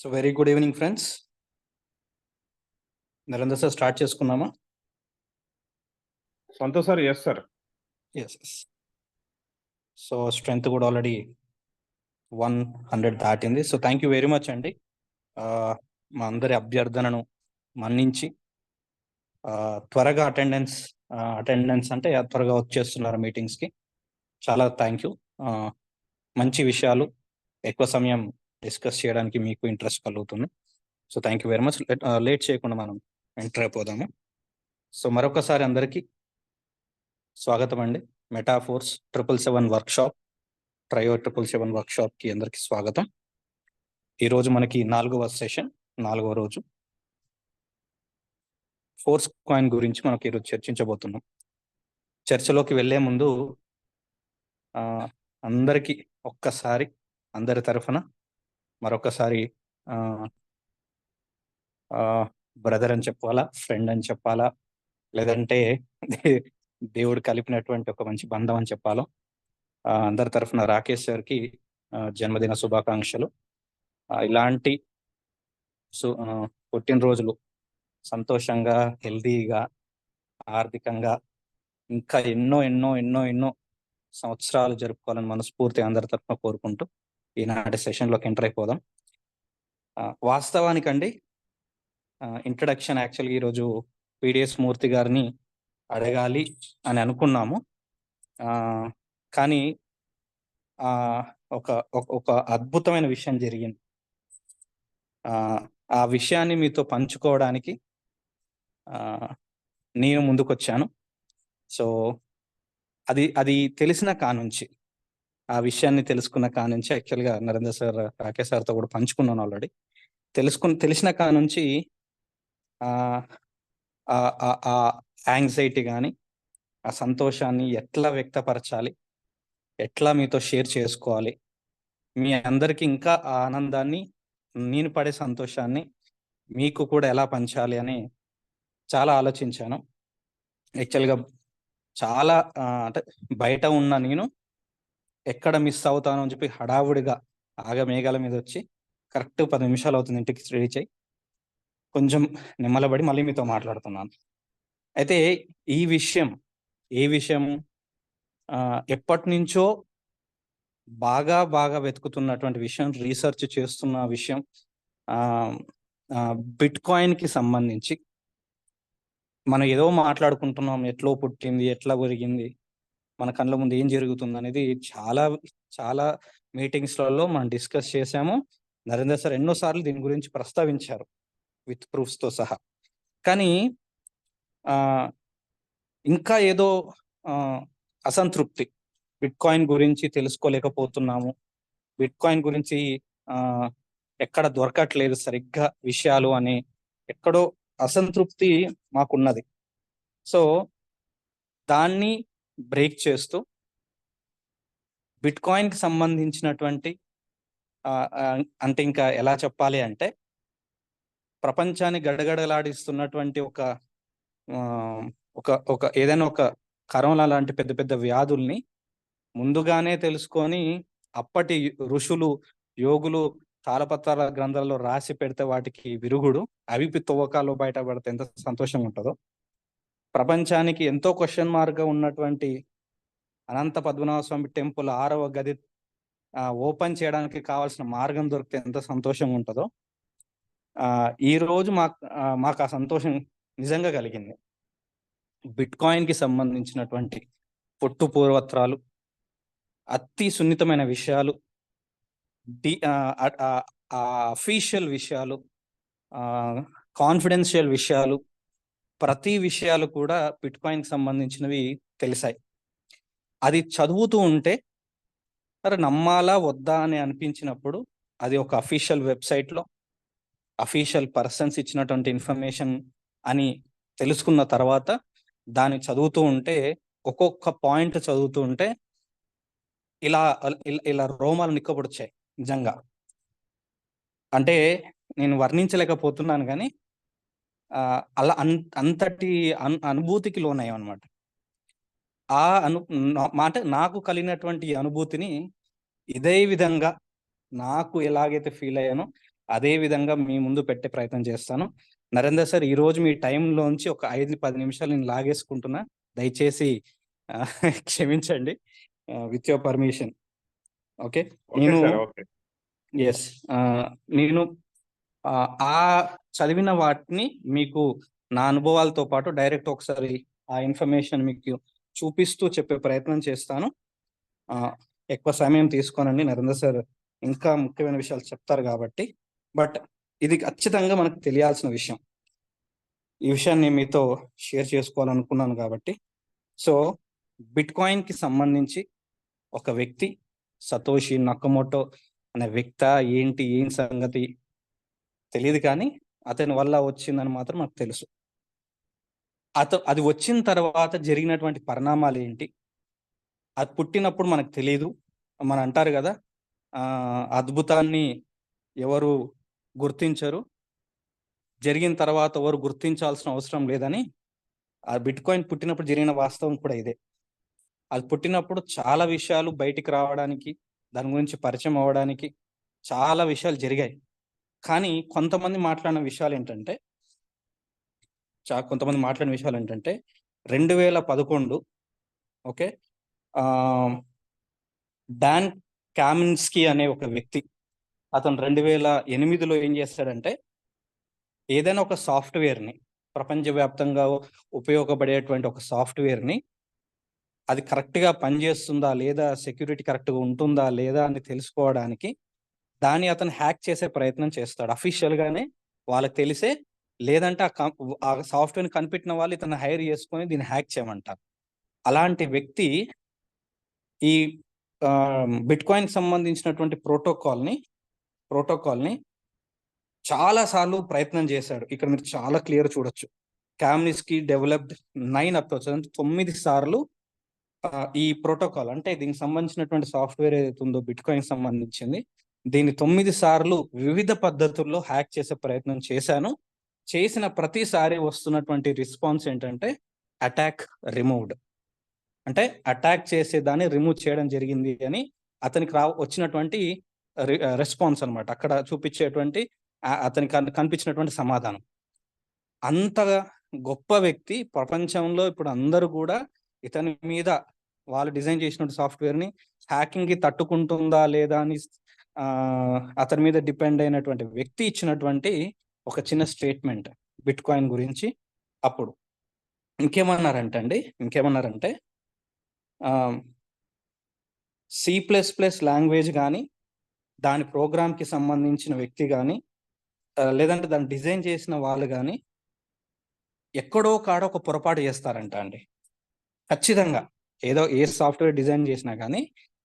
So very good evening friends. Narendra sir start చేసుకున్నామా? Santosh sir, yes sir. Yes. So strength కూడా already 100 దాటింది. So thank you very much అండి. మా అందరి అభ్యర్థనను మన్నించి త్వరగా అటెండెన్స్ అంటే త్వరగా వచ్చేస్తున్నారు మీటింగ్స్కి. చాలా థ్యాంక్ యూ. మంచి విషయాలు ఎక్కువ సమయం డిస్కస్ చేయడానికి మీకు ఇంట్రెస్ట్ కలుగుతుంది. So thank you very much. Late చేయకుండా మనం ఎంటర్ అయిపోదాము. సో మరొకసారి అందరికీ స్వాగతం అండి. మెటాఫోర్స్ 777 వర్క్షాప్, ట్రయో 777 వర్క్షాప్కి అందరికీ స్వాగతం. ఈరోజు మనకి 4వ సెషన్, 4వ రోజు. ఫోర్స్ కాయిన్ గురించి మనకి ఈరోజు చర్చించబోతున్నాం. చర్చలోకి వెళ్ళే ముందు అందరికీ ఒక్కసారి అందరి తరఫున మరొకసారి బ్రదర్ అని చెప్పాలా, ఫ్రెండ్ అని చెప్పాలా, లేదంటే దేవుడు కలిపినటువంటి ఒక మంచి బంధం అని చెప్పాలో, అందరి తరఫున రాకేష్ సార్కి జన్మదిన శుభాకాంక్షలు. ఇలాంటి పుట్టినరోజులు సంతోషంగా, హెల్దీగా, ఆర్థికంగా ఇంకా ఎన్నో ఎన్నో ఎన్నో ఎన్నో సంవత్సరాలు జరుపుకోవాలని మనస్ఫూర్తి అందరి తరఫున కోరుకుంటూ ఈనాటి సెషన్లోకి ఎంటర్ అయిపోదాం. వాస్తవానికండి ఇంట్రడక్షన్ యాక్చువల్గా ఈరోజు పిడిఎస్ మూర్తి గారిని అడగాలి అని అనుకున్నాము. కానీ ఒక అద్భుతమైన విషయం జరిగింది. ఆ విషయాన్ని మీతో పంచుకోవడానికి నేను ముందుకొచ్చాను. సో అది తెలిసిన కానుంచి, ఆ విషయాన్ని తెలుసుకున్న కానుంచి యాక్చువల్గా నరేంద్ర సార్, రాకేష్ సార్తో కూడా పంచుకున్నాను ఆల్రెడీ. తెలిసిన కానుంచి ఆ యాంగ్జైటీ కానీ, ఆ సంతోషాన్ని ఎట్లా వ్యక్తపరచాలి, ఎట్లా మీతో షేర్ చేసుకోవాలి, మీ అందరికీ ఇంకా ఆ ఆనందాన్ని, నేను పడే సంతోషాన్ని మీకు కూడా ఎలా పంచాలి అని చాలా ఆలోచించాను. యాక్చువల్గా చాలా అంటే బయట ఉన్న నేను ఎక్కడ మిస్ అవుతాను అని చెప్పి హడావుడిగా ఆగమేఘాల మీద వచ్చి కరెక్ట్ 10 నిమిషాలు అవుతుంది ఇంటికి రీచ్ అయ్యి, కొంచెం నిమ్మలబడి మళ్ళీ మీతో మాట్లాడుతున్నాను. అయితే ఈ విషయం ఎప్పటి నుంచో బాగా వెతుకుతున్నటువంటి విషయం, రీసెర్చ్ చేస్తున్న విషయం. బిట్ కాయిన్కి సంబంధించి మనం ఏదో మాట్లాడుకుంటున్నాం, ఎట్లో పుట్టింది, ఎట్లా పెరిగింది, మన కళ్ళ ముందు ఏం జరుగుతుంది అనేది చాలా చాలా మీటింగ్స్లలో మనం డిస్కస్ చేశాము. నరేంద్ర సార్ ఎన్నోసార్లు దీని గురించి ప్రస్తావించారు విత్ ప్రూఫ్స్తో సహా. కానీ ఇంకా ఏదో అసంతృప్తి, బిట్ కాయిన్ గురించి తెలుసుకోలేకపోతున్నాము, బిట్ కాయిన్ గురించి ఎక్కడ దొరకట్లేదు సరిగ్గా విషయాలు అని ఎక్కడో అసంతృప్తి మాకున్నది. సో దాన్ని బ్రేక్ చేస్తూ బిట్ కాయిన్కి సంబంధించినటువంటి అంటే ఇంకా ఎలా చెప్పాలి అంటే, ప్రపంచాన్ని గడగడలాడిస్తున్నటువంటి ఒక ఏదైనా ఒక కరోనా లాంటి పెద్ద పెద్ద వ్యాధుల్ని ముందుగానే తెలుసుకొని అప్పటి ఋషులు, యోగులు తాళపత్రాల గ్రంథాలలో రాసి పెడితే వాటికి విరుగుడు, అవి తవ్వకాల్లో బయటపడితే ఎంత సంతోషంగా ఉంటుందో, ప్రపంచానికి ఎంతో క్వశ్చన్ మార్క్గా ఉన్నటువంటి అనంత పద్మనాభ స్వామి టెంపుల్ 6వ గది ఓపెన్ చేయడానికి కావాల్సిన మార్గం దొరికితే ఎంత సంతోషంగా ఉంటుందో, ఈరోజు మాకు ఆ సంతోషం నిజంగా కలిగింది. బిట్ కాయిన్కి సంబంధించినటువంటి పొట్టు పూర్వత్రాలు, అతి సున్నితమైన విషయాలు, అఫీషియల్ విషయాలు, కాన్ఫిడెన్షియల్ విషయాలు, ప్రతి విషయాలు కూడా బిట్ కాయిన్కి సంబంధించినవి తెలిసాయి. అది చదువుతూ ఉంటే సరే నమ్మాలా వద్దా అని అనిపించినప్పుడు, అది ఒక అఫీషియల్ వెబ్సైట్లో అఫీషియల్ పర్సన్స్ ఇచ్చినటువంటి ఇన్ఫర్మేషన్ అని తెలుసుకున్న తర్వాత దాన్ని చదువుతూ ఉంటే, ఒక్కొక్క పాయింట్ చదువుతూ ఉంటే ఇలా రోమాలు నిక్కబొడిచాయి నిజంగా. అంటే నేను వర్ణించలేకపోతున్నాను, కానీ అలా అంతటి అనుభూతికి లోనయ్యాం అనమాట. నాకు కలిగినటువంటి అనుభూతిని ఇదే విధంగా నాకు ఎలాగైతే ఫీల్ అయ్యానో అదే విధంగా మీ ముందు పెట్టే ప్రయత్నం చేస్తాను. నరేందర్ సార్, ఈరోజు మీ టైంలోంచి ఒక 5-10 నిమిషాలు నేను లాగేసుకుంటున్నా. దయచేసి క్షమించండి. With your permission. ఓకే. నేను ఎస్ నేను ఆ చదివిన వాటిని మీకు నా అనుభవాలతో పాటు డైరెక్ట్ ఒకసారి ఆ ఇన్ఫర్మేషన్ మీకు చూపిస్తూ చెప్పే ప్రయత్నం చేస్తాను. ఎక్కువ సమయం తీసుకోనండి, నరేందర్ సార్ ఇంకా ముఖ్యమైన విషయాలు చెప్తారు కాబట్టి. బట్ ఇది ఖచ్చితంగా మనకు తెలియాల్సిన విషయం. ఈ విషయాన్ని మీతో షేర్ చేసుకోవాలనుకున్నాను కాబట్టి. సో బిట్ కాయిన్ కి సంబంధించి ఒక వ్యక్తి సతోషి నకమోటో అనే వ్యక్తి ఏం సంగతి తెలియదు, కానీ అతని వల్ల వచ్చిందని మాత్రం నాకు తెలుసు. అది వచ్చిన తర్వాత జరిగినటువంటి పరిణామాలు ఏంటి, అది పుట్టినప్పుడు మనకు తెలియదు. మన అంటారు కదా, అద్భుతాన్ని ఎవరు గుర్తించరు, జరిగిన తర్వాత ఎవరు గుర్తించాల్సిన అవసరం లేదని. ఆ బిట్ కాయిన్ పుట్టినప్పుడు జరిగిన వాస్తవం కూడా ఇదే. అది పుట్టినప్పుడు చాలా విషయాలు బయటికి రావడానికి, దాని గురించి పరిచయం అవ్వడానికి చాలా విషయాలు జరిగాయి. కానీ కొంతమంది మాట్లాడిన విషయాలు ఏంటంటే 2011 ఓకే, డాన్ కామిన్స్కీ అనే ఒక వ్యక్తి, అతను 2008లో ఏం చేస్తాడంటే, ఏదైనా ఒక సాఫ్ట్వేర్ని, ప్రపంచవ్యాప్తంగా ఉపయోగపడేటువంటి ఒక సాఫ్ట్వేర్ని అది కరెక్ట్గా పనిచేస్తుందా లేదా, సెక్యూరిటీ కరెక్ట్గా ఉంటుందా లేదా అని తెలుసుకోవడానికి దాన్ని అతను హ్యాక్ చేసే ప్రయత్నం చేస్తాడు. అఫీషియల్గానే వాళ్ళకి తెలిసే, లేదంటే ఆ సాఫ్ట్వేర్ని కనిపెట్టిన వాళ్ళు ఇతను హైర్ చేసుకొని దీన్ని హ్యాక్ చేయమంటారు. అలాంటి వ్యక్తి ఈ బిట్ కాయిన్ సంబంధించినటువంటి ప్రోటోకాల్ని చాలా సార్లు ప్రయత్నం చేశాడు. ఇక్కడ మీరు చాలా క్లియర్ చూడొచ్చు. కామిన్స్కీ డెవలప్డ్ 9 సార్లు ఈ ప్రోటోకాల్, అంటే దీనికి సంబంధించినటువంటి సాఫ్ట్వేర్ ఏదైతే ఉందో బిట్ కాయిన్ సంబంధించింది, దీన్ని 9 సార్లు వివిధ పద్ధతుల్లో హ్యాక్ చేసే ప్రయత్నం చేశాను. చేసిన ప్రతిసారి వస్తున్నటువంటి రెస్పాన్స్ ఏంటంటే అటాక్ రిమూవ్డ్, అంటే అటాక్ చేసేదాన్ని రిమూవ్ చేయడం జరిగింది అని అతనికి వచ్చినటువంటి రెస్పాన్స్ అనమాట. అక్కడ చూపించేటువంటి అతనికి కనిపించినటువంటి సమాధానం. అంతగా గొప్ప వ్యక్తి ప్రపంచంలో ఇప్పుడు అందరూ కూడా ఇతని మీద, వాళ్ళు డిజైన్ చేసిన సాఫ్ట్వేర్ని హ్యాకింగ్ కి తట్టుకుంటుందా లేదా అని అతని మీద డిపెండ్ అయినటువంటి వ్యక్తి ఇచ్చినటువంటి ఒక చిన్న స్టేట్మెంట్ బిట్ కాయిన్ గురించి. అప్పుడు ఇంకేమన్నారంటే C++ లాంగ్వేజ్ కానీ, దాని ప్రోగ్రామ్కి సంబంధించిన వ్యక్తి కానీ, లేదంటే దాన్ని డిజైన్ చేసిన వాళ్ళు కానీ ఎక్కడో కాడ ఒక పొరపాటు చేస్తారంట అండి. ఖచ్చితంగా ఏ సాఫ్ట్వేర్ డిజైన్ చేసినా కానీ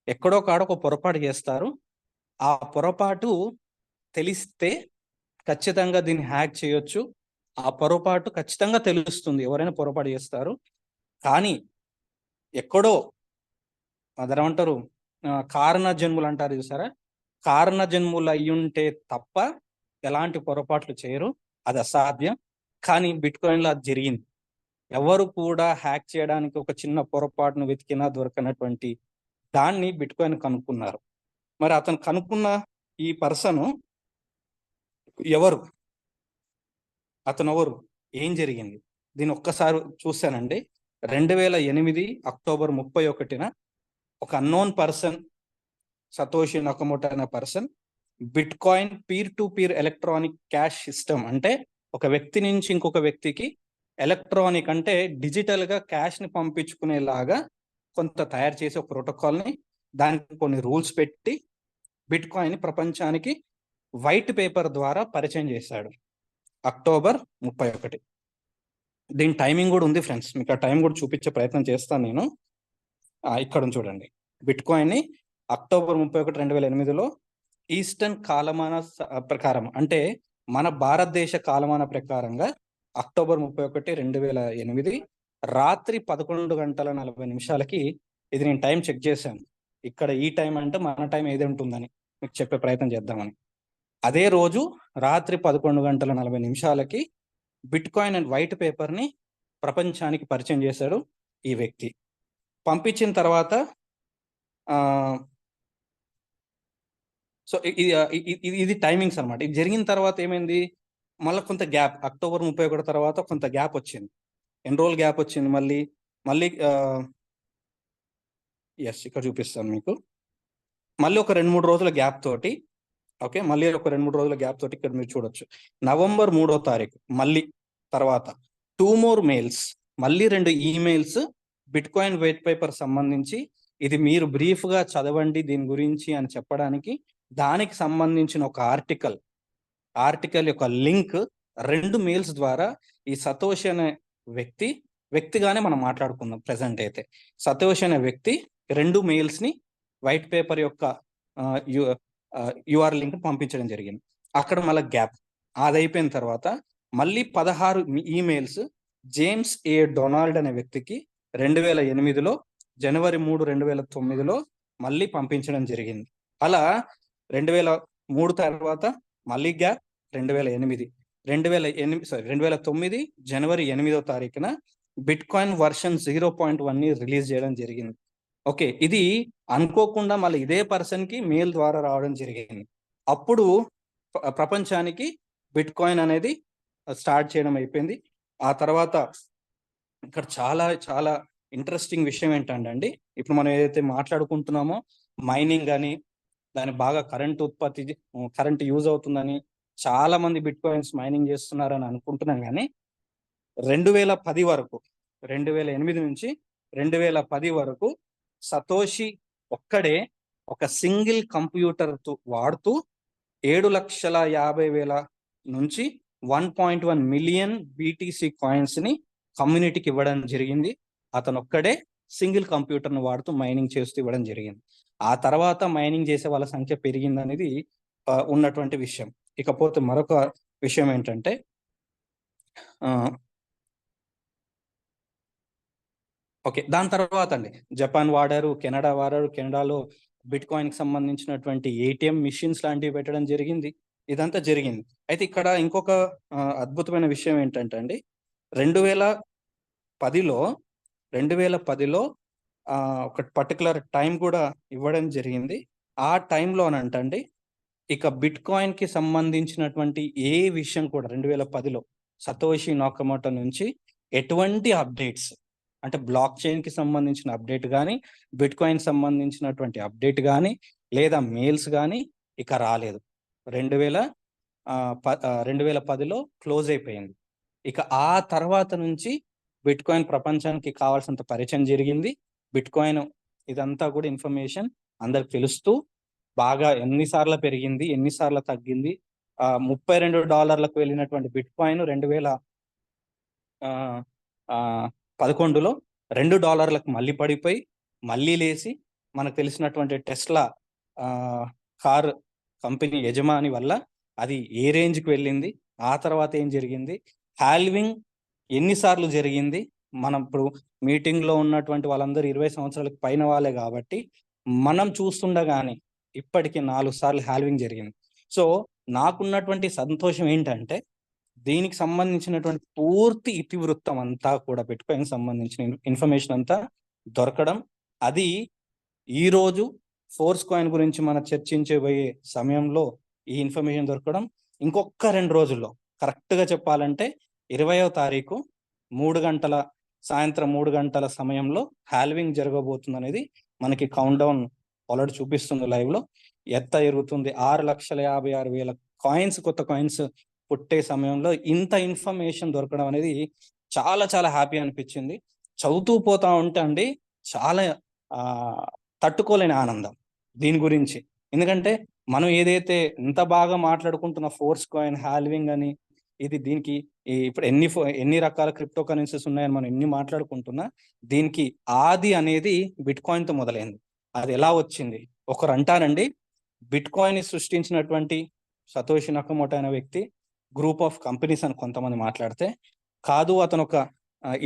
ఎక్కడో కాడ ఒక పొరపాటు చేస్తారు. ఆ పొరపాటు తెలిస్తే ఖచ్చితంగా దీన్ని హ్యాక్ చేయొచ్చు. ఆ పొరపాటు ఖచ్చితంగా తెలుస్తుంది, ఎవరైనా పొరపాటు చేస్తారు. కానీ ఎక్కడో అదేమంటారు, కారణ జన్ములు అంటారు చూసారా, కారణ జన్ములు అయ్యుంటే తప్ప ఎలాంటి పొరపాట్లు చేయరు, అది అసాధ్యం. కానీ బిట్ కాయిన్లో అది జరిగింది. ఎవరు కూడా హ్యాక్ చేయడానికి ఒక చిన్న పొరపాటును వెతికినా దొరకనటువంటి దాన్ని బిట్ కాయిన్ కనుక్కున్నారు. మరి అతను కనుక్కున్న ఈ పర్సన్ ఎవరు, ఏం జరిగింది, దీన్ని ఒక్కసారి చూశానండి. 2008 అక్టోబర్ 31న ఒక అన్నోన్ పర్సన్, సతోషి నకమోటో అనే person, bit coin peer to peer electronic cash system, అంటే ఒక వ్యక్తి నుంచి ఇంకొక వ్యక్తికి ఎలక్ట్రానిక్ అంటే డిజిటల్ గా క్యాష్ ని పంపించుకునేలాగా కొంత తయారు చేసే ఒక ప్రోటోకాల్ని, దానికి కొన్ని రూల్స్ పెట్టి బిట్ కాయిన్ ప్రపంచానికి వైట్ పేపర్ ద్వారా పరిచయం చేశాడు. అక్టోబర్ 31. దీని టైమింగ్ కూడా ఉంది ఫ్రెండ్స్, మీకు ఆ టైం కూడా చూపించే ప్రయత్నం చేస్తాను నేను. ఇక్కడ చూడండి, బిట్ కాయిన్ ని అక్టోబర్ 31, 2008లో ఈస్టర్న్ కాలమాన ప్రకారం, అంటే మన భారతదేశ కాలమాన ప్రకారంగా అక్టోబర్ 31, 2008 రాత్రి 11:40 ఇది నేను టైం చెక్ చేశాను. ఇక్కడ ఈ టైం అంటే మన టైం ఏది ఉంటుందని మీకు చెప్పే ప్రయత్నం చేద్దామని. అదే రోజు రాత్రి 11:40 బిట్ కాయిన్ అండ్ వైట్ పేపర్ని ప్రపంచానికి పరిచయం చేశాడు ఈ వ్యక్తి. పంపించిన తర్వాత సో ఇది టైమింగ్స్ అనమాట. ఇది జరిగిన తర్వాత ఏమైంది, మళ్ళీ కొంత గ్యాప్, అక్టోబర్ 31 తర్వాత కొంత గ్యాప్ వచ్చింది. ఎన్ని రోజులు గ్యాప్ వచ్చింది, మళ్ళీ ఇక్కడ చూపిస్తాను మీకు. మళ్ళీ ఒక 2-3 రోజుల గ్యాప్ తోటి, ఓకే, మళ్ళీ ఒక 2-3 రోజుల గ్యాప్ తోటి ఇక్కడ మీరు చూడొచ్చు, నవంబర్ 3వ తారీఖు మళ్ళీ తర్వాత 2 more మెయిల్స్, మళ్ళీ 2 emails bit coin white paper సంబంధించి, ఇది మీరు బ్రీఫ్ గా చదవండి దీని గురించి అని చెప్పడానికి, దానికి సంబంధించిన ఒక ఆర్టికల్ యొక్క లింక్ 2 మెయిల్స్ ద్వారా ఈ సతోషి అనే వ్యక్తిగానే మనం మాట్లాడుకుందాం. ప్రెసెంట్ అయితే సతోషి అనే వ్యక్తి 2 మెయిల్స్ ని వైట్ పేపర్ యొక్క యూఆర్ లింక్ పంపించడం జరిగింది. అక్కడ మళ్ళీ గ్యాప్, అది అయిపోయిన తర్వాత మళ్ళీ 16 ఈమెయిల్స్ జేమ్స్ ఏ డొనాల్డ్ అనే వ్యక్తికి 2008లో జనవరి 3, 2009లో మళ్ళీ పంపించడం జరిగింది. అలా 2003 తర్వాత మళ్ళీ గ్యాప్, 2009 జనవరి 8వ తారీఖున బిట్ కాయిన్ వర్షన్ 0.1ని రిలీజ్ చేయడం జరిగింది. ఓకే, ఇది అనుకోకుండా మళ్ళీ ఇదే పర్సన్ కి మెయిల్ ద్వారా రావడం జరిగింది. అప్పుడు ప్రపంచానికి బిట్ కాయిన్ అనేది స్టార్ట్ చేయడం అయిపోయింది. ఆ తర్వాత ఇక్కడ చాలా చాలా ఇంట్రెస్టింగ్ విషయం ఏంటంటే, ఇప్పుడు మనం ఏదైతే మాట్లాడుకుంటున్నామో మైనింగ్ అని, దాని బాగా కరెంట్ యూజ్ అవుతుందని, చాలా మంది బిట్ కాయిన్స్ మైనింగ్ చేస్తున్నారని అనుకుంటున్నాం. కానీ 2010 వరకు, 2008 నుంచి 2010 వరకు సతోషి ఒక్కడే ఒక సింగిల్ కంప్యూటర్ వాడుతూ 7,50,000 నుంచి 1.1 మిలియన్ BTC కాయిన్స్ ని కమ్యూనిటీకి ఇవ్వడం జరిగింది. అతను ఒక్కడే సింగిల్ కంప్యూటర్ను వాడుతూ మైనింగ్ చేస్తూ ఇవ్వడం జరిగింది. ఆ తర్వాత మైనింగ్ చేసే వాళ్ళ సంఖ్య పెరిగింది అనేది ఉన్నటువంటి విషయం. ఇకపోతే మరొక విషయం ఏంటంటే, ఓకే, దాని తర్వాత అండి జపాన్ వాడారు, కెనడా వాడారు. కెనడాలో బిట్ కాయిన్ కి సంబంధించినటువంటి ATM మిషన్స్ లాంటివి పెట్టడం జరిగింది. ఇదంతా జరిగింది. అయితే ఇక్కడ ఇంకొక అద్భుతమైన విషయం ఏంటంటే అండి, 2010లో ఒక పర్టికులర్ టైం కూడా ఇవ్వడం జరిగింది. ఆ టైంలోనంటండి ఇక బిట్ కాయిన్ కి సంబంధించినటువంటి ఏ విషయం కూడా 2010లో సతోషి నాకమోటో నుంచి ఎటువంటి అప్డేట్స్, అంటే బ్లాక్ చైన్ కి సంబంధించిన అప్డేట్ కానీ, బిట్ కాయిన్ సంబంధించినటువంటి అప్డేట్ కానీ, లేదా మెయిల్స్ కానీ ఇక రాలేదు. 2010లో క్లోజ్ అయిపోయింది. ఇక ఆ తర్వాత నుంచి బిట్ కాయిన్ ప్రపంచానికి కావాల్సినంత పరిచయం జరిగింది. బిట్ కాయిన్ ఇదంతా కూడా ఇన్ఫర్మేషన్ అందరికి తెలుస్తూ బాగా ఎన్నిసార్లు పెరిగింది, ఎన్నిసార్లు తగ్గింది. $32 వెళ్ళినటువంటి బిట్ కాయిన్ 2011లో $2 మళ్ళీ పడిపోయి మళ్ళీ లేచి, మనకు తెలిసినటువంటి టెస్లా కార్ కంపెనీ యజమాని వల్ల అది ఏ రేంజ్కి వెళ్ళింది, ఆ తర్వాత ఏం జరిగింది, హాల్వింగ్ ఎన్నిసార్లు జరిగింది. మనం ఇప్పుడు మీటింగ్లో ఉన్నటువంటి వాళ్ళందరూ 20 సంవత్సరాలకు పైన వాళ్ళే కాబట్టి మనం చూస్తుండగానే ఇప్పటికి 4 సార్లు హాల్వింగ్ జరిగింది. సో నాకున్నటువంటి సంతోషం ఏంటంటే, దీనికి సంబంధించినటువంటి పూర్తి ఇతివృత్తం అంతా కూడా బిట్ కాయిన్ సంబంధించిన ఇన్ఫర్మేషన్ అంతా దొరకడం, అది ఈరోజు ఫోర్స్ కాయిన్ గురించి మనం చర్చించబోయే సమయంలో ఈ ఇన్ఫర్మేషన్ దొరకడం, ఇంకొక 2 రోజుల్లో, కరెక్ట్గా చెప్పాలంటే 20వ తారీఖు సాయంత్రం 3 గంటల సమయంలో హాల్వింగ్ జరగబోతుంది అనేది మనకి కౌంట్ డౌన్ ఆల్రెడీ చూపిస్తుంది లైవ్ లో. ఎత్త ఎరుగుతుంది 6,56,000 కాయిన్స్, కొత్త కాయిన్స్ పుట్టే సమయంలో ఇంత ఇన్ఫర్మేషన్ దొరకడం అనేది చాలా చాలా హ్యాపీ అనిపించింది. చదువుతూ పోతా ఉంటే అండి చాలా తట్టుకోలేని ఆనందం దీని గురించి. ఎందుకంటే మనం ఏదైతే ఎంత బాగా మాట్లాడుకుంటున్న ఫోర్స్ కాయిన్, హాల్వింగ్ అని, ఇది దీనికి ఇప్పుడు ఎన్ని రకాల క్రిప్టో కరెన్సీస్ ఉన్నాయని మనం ఎన్ని మాట్లాడుకుంటున్నా, దీనికి ఆది అనేది బిట్ కాయిన్ తో మొదలైంది. అది ఎలా వచ్చింది? ఒకరు అంటారండి, బిట్ కాయిన్ సృష్టించినటువంటి సతోషి నకమోటో అనే వ్యక్తి గ్రూప్ ఆఫ్ కంపెనీస్ అని కొంతమంది మాట్లాడితే, కాదు అతను ఒక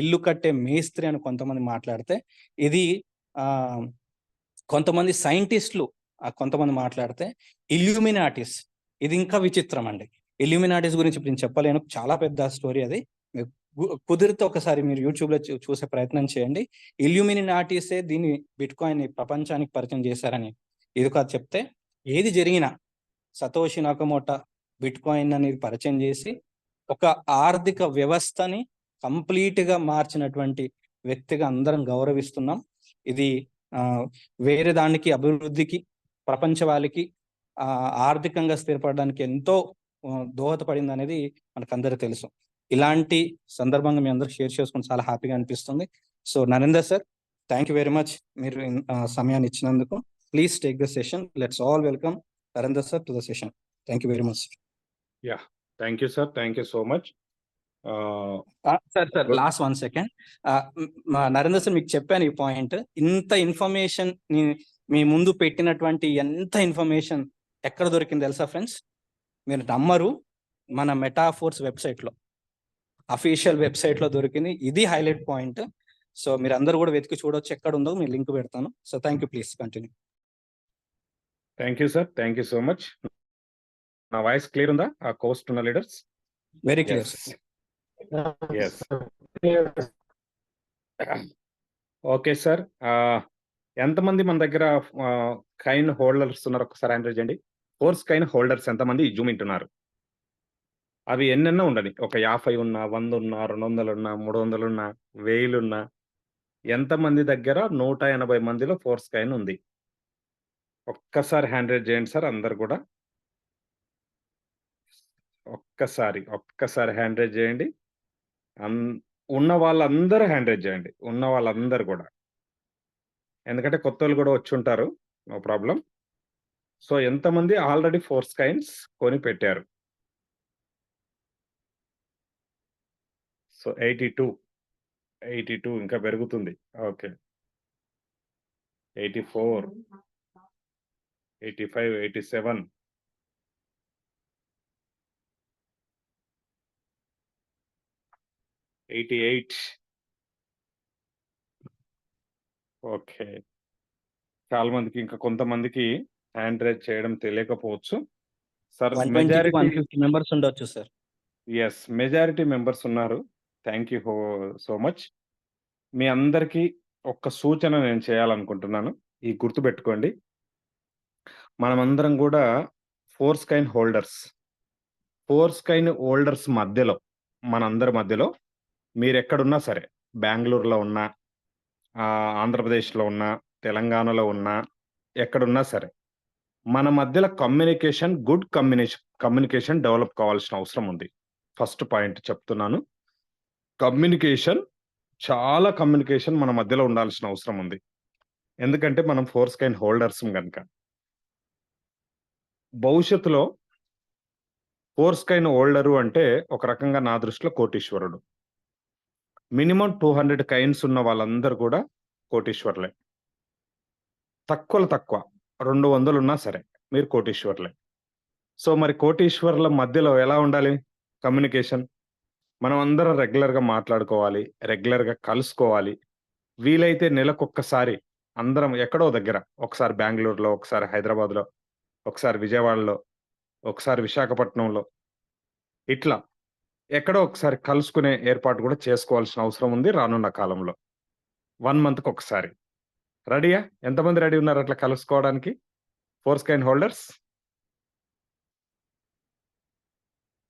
ఇల్లు కట్టే మేస్త్రి అని కొంతమంది మాట్లాడితే, ఇది కొంతమంది సైంటిస్టులు కొంతమంది మాట్లాడితే, ఇల్యూమినాటిస్, ఇది ఇంకా విచిత్రం అండి. ఇల్యూమినాటిస్ గురించి ఇప్పుడు నేను చెప్పలేను, చాలా పెద్ద స్టోరీ అది. కుదిరితే ఒకసారి మీరు యూట్యూబ్లో చూసే ప్రయత్నం చేయండి. ఇల్యూమినాటిసే దీన్ని బిట్ కాయిన్ ప్రపంచానికి పరిచయం చేశారని. ఇది కాదు చెప్తే, ఏది జరిగినా సతోషి నకమోటో బిట్ కాయిన్ అనేది పరిచయం చేసి ఒక ఆర్థిక వ్యవస్థని కంప్లీట్ గా మార్చినటువంటి వ్యక్తిగా అందరం గౌరవిస్తున్నాం. ఇది వేరే దానికి అభివృద్ధికి ప్రపంచవాళికి ఆర్థికంగా స్థిరపడడానికి ఎంతో దోహదపడింది అనేది మనకందరికీ తెలుసు. ఇలాంటి సందర్భంగా మీ అందరూ షేర్ చేసుకుని చాలా హ్యాపీగా అనిపిస్తుంది. So Narender sir, thank you very much మీరు సమయాన్ని ఇచ్చినందుకు. Please take the session. Let's all welcome Narender sir to the session. Thank you very much. Yeah, thank you sir, thank you so much. Sir last 1 second. Narender sir, మీకు చెప్పాను ఈ point. ఇంత information మీ ముందు పెట్టినటువంటి ఎంత ఇన్ఫర్మేషన్ ఎక్కడ దొరికింది తెలుసా ఫ్రెండ్స్? మీరు నమ్మరు, మన మెటాఫోర్స్ వెబ్సైట్లో, అఫీషియల్ వెబ్సైట్లో దొరికింది. ఇది హైలైట్ పాయింట్. సో మీరు అందరూ కూడా వెతికి చూడొచ్చు, ఎక్కడ ఉందో మీరు లింక్ పెడతాను. So thank you, please continue. Thank you sir, thank you so much. నా వాయిస్ క్లియర్ ఉందా? ఆ కోస్ట్ ఉన్న leaders very clear. Yes, okay sir. ఎంతమంది మన దగ్గర కైన్ హోల్డర్స్ ఉన్నారు? ఒకసారి హ్యాండ్ రైజ్ చేయండి. ఫోర్స్ కైన్ హోల్డర్స్ ఎంతమంది జూమ్ ఇంటున్నారు? అవి ఎన్నెన్నో ఉండని, ఒక 50 ఉన్నా, 100 ఉన్నా, 200 ఉన్నా, 300 ఉన్నా, 1000 ఉన్నా, ఎంతమంది దగ్గర 180 మందిలో ఫోర్స్ కైన్ ఉంది? ఒక్కసారి హ్యాండ్ రైజ్ చేయండి సార్ అందరు కూడా. ఒక్కసారి హ్యాండ్ రైజ్ చేయండి. ఉన్న వాళ్ళందరూ హ్యాండ్ రైజ్ చేయండి, ఉన్న వాళ్ళందరూ కూడా. ఎందుకంటే కొత్త వాళ్ళు కూడా వచ్చి ఉంటారు, నో ప్రాబ్లం. సో ఎంతమంది ఆల్రెడీ ఫోర్స్ కైన్స్ కొని పెట్టారు? సో 82 ఇంకా పెరుగుతుంది. ఓకే, 84, 85, 87, 88. ఓకే, చాలా మందికి, ఇంకా కొంతమందికి హ్యాండ్ రైజ్ చేయడం తెలియకపోవచ్చు సార్. 120-150 మెంబర్స్ ఉండొచ్చు సార్. ఎస్, మెజారిటీ మెంబర్స్ ఉన్నారు. Thank you so much. మీ అందరికీ ఒక్క సూచన నేను చేయాలనుకుంటున్నాను. ఈ గుర్తుపెట్టుకోండి, మనమందరం కూడా ఫోర్స్ కైన్ హోల్డర్స్ మధ్యలో, మనందరి మధ్యలో, మీరు ఎక్కడున్నా సరే, బెంగళూరులో ఉన్నా, ఆంధ్రప్రదేశ్లో ఉన్నా, తెలంగాణలో ఉన్నా, ఎక్కడున్నా సరే, మన మధ్యలో గుడ్ కమ్యూనికేషన్ డెవలప్ కావాల్సిన అవసరం ఉంది. ఫస్ట్ పాయింట్ చెప్తున్నాను, చాలా కమ్యూనికేషన్ మన మధ్యలో ఉండాల్సిన అవసరం ఉంది. ఎందుకంటే మనం ఫోర్స్ కైన్ హోల్డర్స్ కనుక. భవిష్యత్తులో ఫోర్స్ కైన్ హోల్డరు అంటే ఒక రకంగా నా దృష్టిలో కోటీశ్వరుడు. మినిమం 200 కైన్స్ ఉన్న వాళ్ళందరూ కూడా కోటీశ్వర్లే. తక్కువ 200 ఉన్నా సరే మీరు కోటీశ్వర్లే. సో మరి కోటీశ్వర్ల మధ్యలో ఎలా ఉండాలి కమ్యూనికేషన్? మనం అందరం రెగ్యులర్గా మాట్లాడుకోవాలి, రెగ్యులర్గా కలుసుకోవాలి. వీలైతే నెలకొక్కసారి అందరం ఎక్కడో దగ్గర, ఒకసారి బెంగళూరులో, ఒకసారి హైదరాబాద్లో, ఒకసారి విజయవాడలో, ఒకసారి విశాఖపట్నంలో, ఇట్లా ఎక్కడో ఒకసారి కలుసుకునే ఏర్పాటు కూడా చేసుకోవాల్సిన అవసరం ఉంది రానున్న కాలంలో. 1 మంత్కి ఒకసారి. రెడీయా? ఎంతమంది రెడీ ఉన్నారు అట్లా కలుసుకోవడానికి ఫోర్స్ కైన్ హోల్డర్స్?